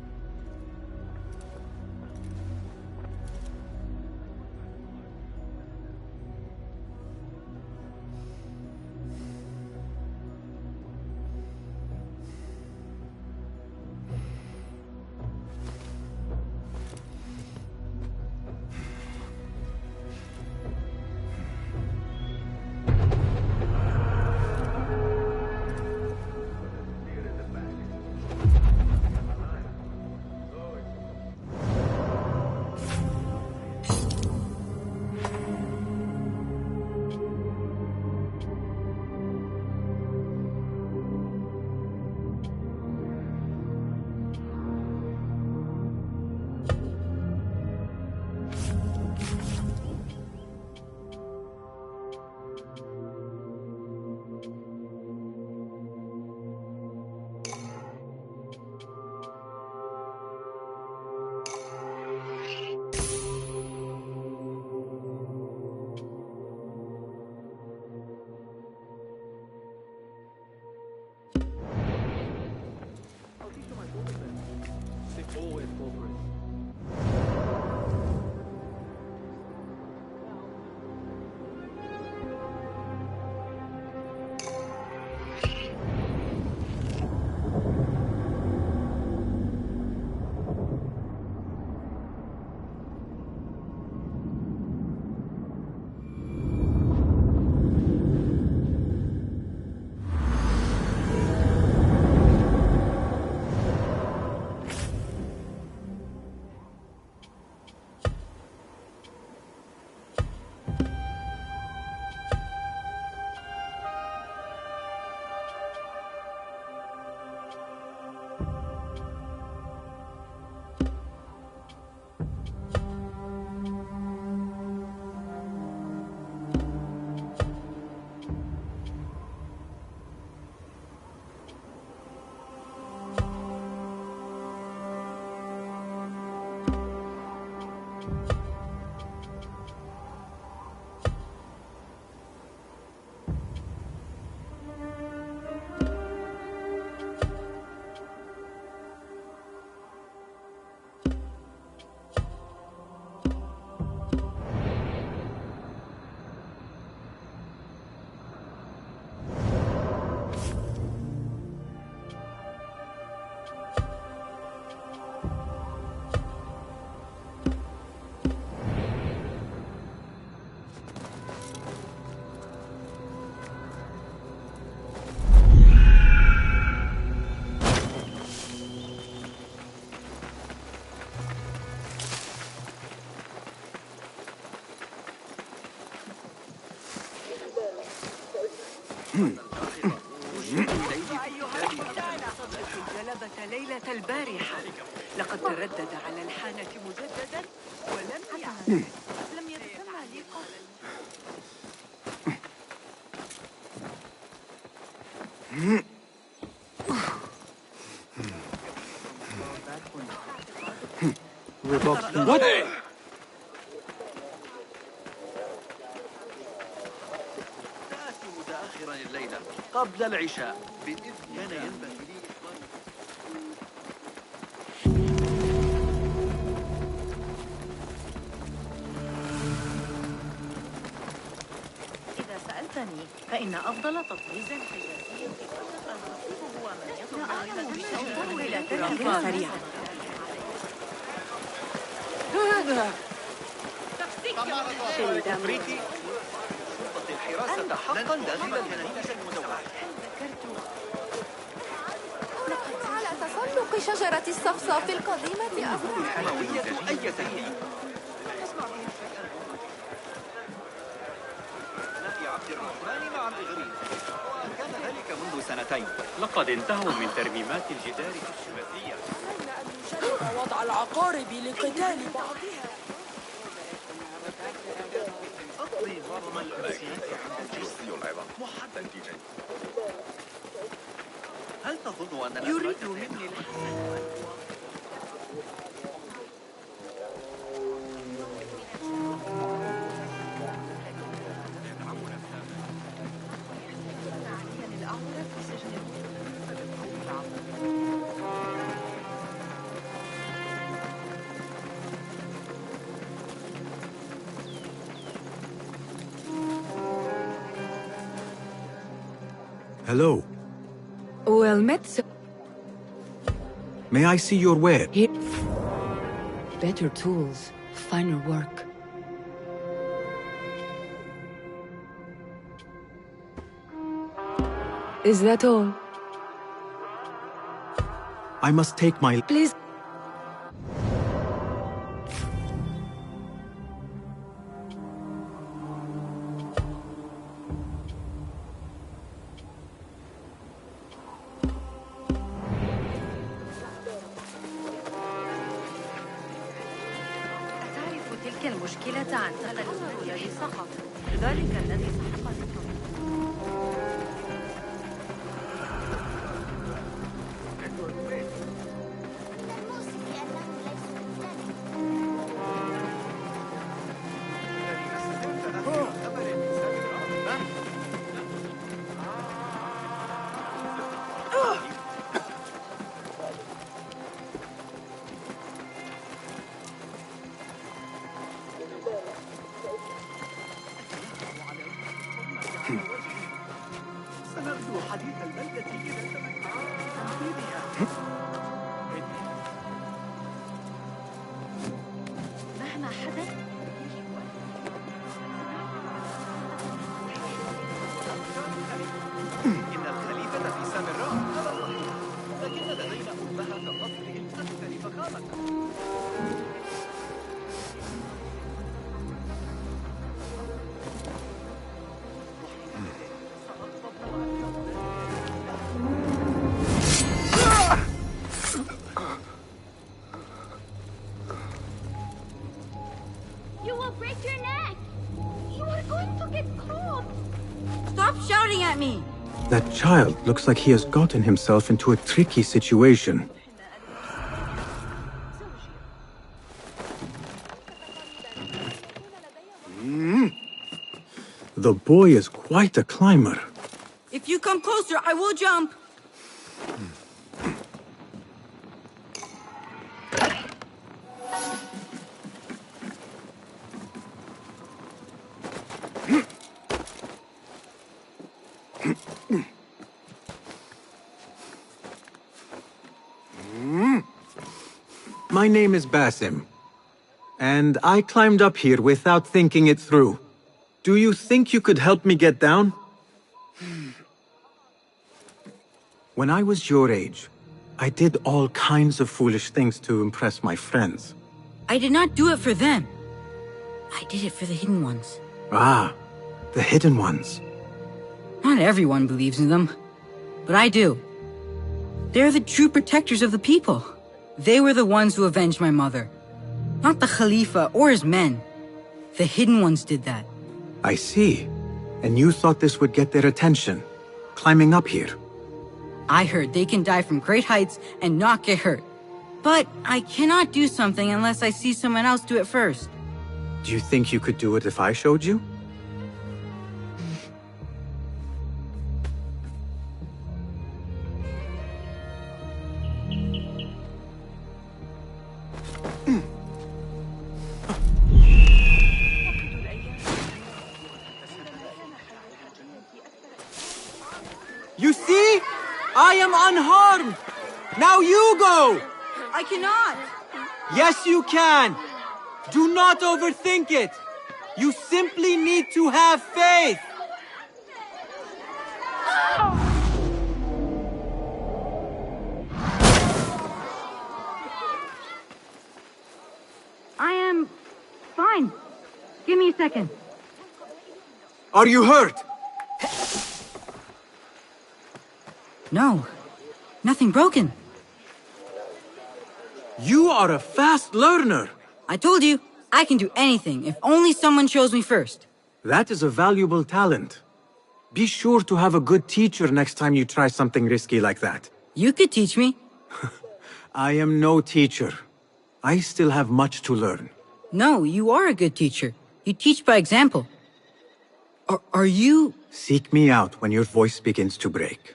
جلبة ليلة البارحة لقد تردد على الحانة مجددا ولم يعد لم يتسمع لي قبل What? سآتي متأخرا الليلة قبل العشاء بإذن كان ينبغي لي سألتني فإن أفضل تطريز حجازي هو من يطلب إلى تركيبا سريعا. بريتي شرطة الحراسة حقا داخل المنافس المدونة. على تسلق شجرة الصفصاف القديمة حموية أي تهيئ. عبد الرحمن مع الإغريق وكان ذلك منذ سنتين. لقد انتهوا من ترميمات الجدار الشبكية. علينا أن نجرب وضع العقارب لقتال بعضها. أقضي معظم الأمسيات عند جسدي العظام محدد جدا. هل تظن أن يريد مني Hello. Well met, sir. May I see your ware? Better tools, finer work. Is that all? I must take my... Please. تلك المشكلة عن هذا الأسلوب الذي سقط ذلك الذي سحق ذكره. سنبدو حديث البلدة إذا تمكنا مهما حدث إن الخليفة في سامراء هذا صحيح، لكن لدينا أمها كقصره الأكثر فخامة. You will break your neck! You are going to get caught! Stop shouting at me! That child looks like he has gotten himself into a tricky situation. The boy is quite a climber. If you come closer, I will jump! My name is Basim, and I climbed up here without thinking it through. Do you think you could help me get down? When I was your age, I did all kinds of foolish things to impress my friends. I did not do it for them. I did it for the hidden ones. Ah, the hidden ones. Not everyone believes in them, but I do. They're the true protectors of the people. They were the ones who avenged my mother. Not the Khalifa or his men. The hidden ones did that. I see. And you thought this would get their attention, climbing up here. I heard they can die from great heights and not get hurt. But I cannot do something unless I see someone else do it first. Do you think you could do it if I showed you? You see? I am unharmed! Now you go! I cannot! Yes, you can! Do not overthink it! You simply need to have faith! I am fine. Give me a second. Are you hurt? No. Nothing broken. You are a fast learner. I told you, I can do anything if only someone shows me first. That is a valuable talent. Be sure to have a good teacher next time you try something risky like that. You could teach me. I am no teacher. I still have much to learn. No, you are a good teacher. You teach by example. Are you... Seek me out when your voice begins to break.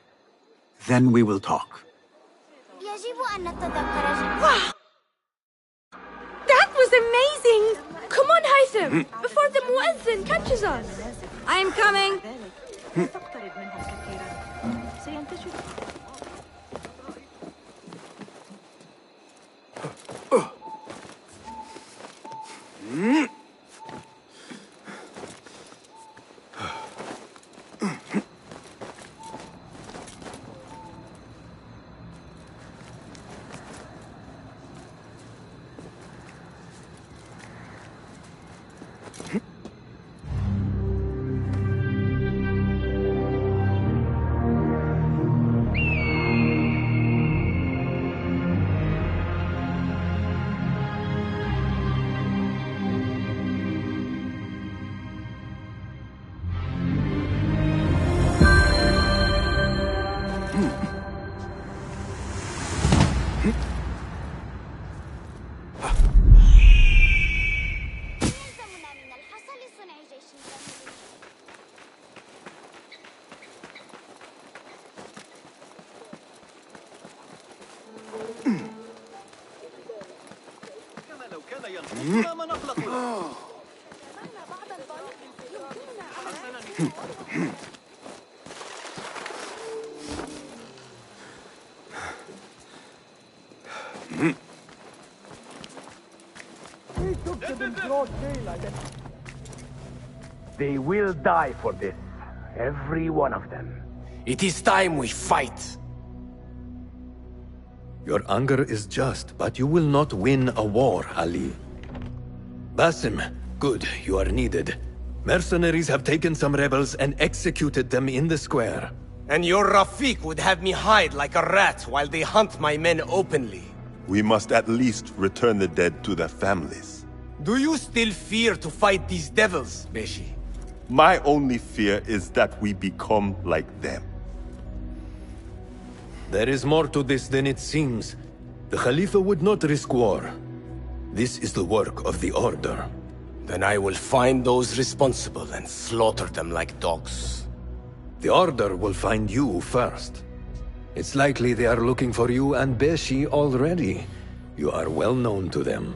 Then we will talk. Wow! That was amazing! Come on, Haytham, before the Muezzin catches us. I'm coming! They will die for this. Every one of them. It is time we fight. Your anger is just, but you will not win a war, Ali. Basim, good, you are needed. Mercenaries have taken some rebels and executed them in the square. And your Rafiq would have me hide like a rat while they hunt my men openly. We must at least return the dead to their families. Do you still fear to fight these devils, Beshi? My only fear is that we become like them. There is more to this than it seems. The Khalifa would not risk war. This is the work of the Order. Then I will find those responsible and slaughter them like dogs. The Order will find you first. It's likely they are looking for you and Beshi already. You are well known to them.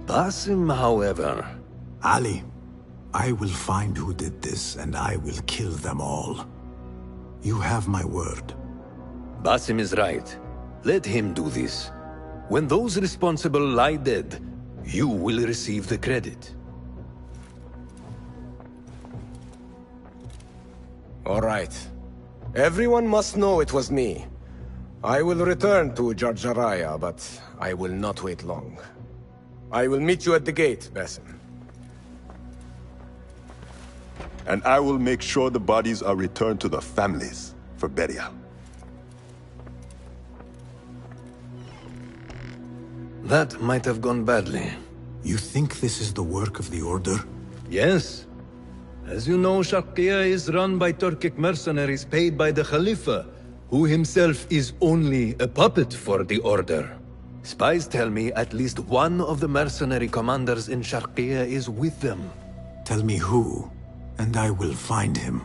Basim, however... Ali, I will find who did this, and I will kill them all. You have my word. Basim is right. Let him do this. When those responsible lie dead, you will receive the credit. All right. Everyone must know it was me. I will return to Jarjaraya, but I will not wait long. I will meet you at the gate, Basim. And I will make sure the bodies are returned to the families for burial. That might have gone badly. You think this is the work of the Order? Yes. As you know, Sharqiya is run by Turkic mercenaries paid by the Khalifa, who himself is only a puppet for the Order. Spies tell me at least one of the mercenary commanders in Sharqiya is with them. Tell me who, and I will find him.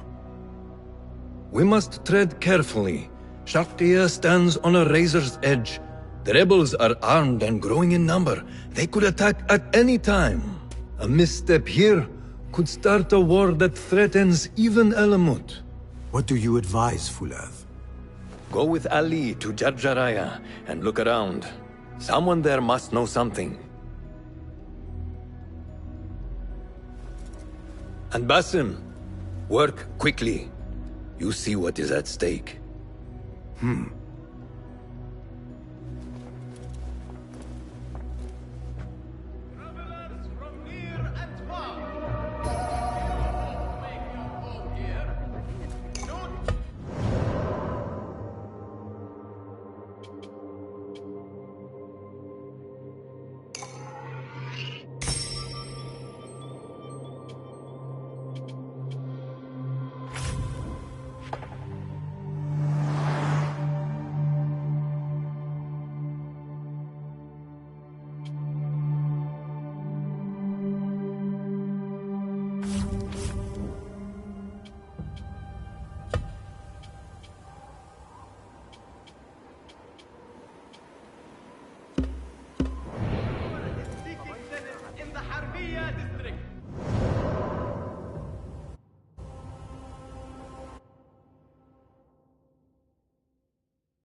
We must tread carefully. Sharqiya stands on a razor's edge. The rebels are armed and growing in number. They could attack at any time. A misstep here could start a war that threatens even Elamut. What do you advise, Fulad? Go with Ali to Jarjaraya and look around. Someone there must know something. And Basim, work quickly. You see what is at stake.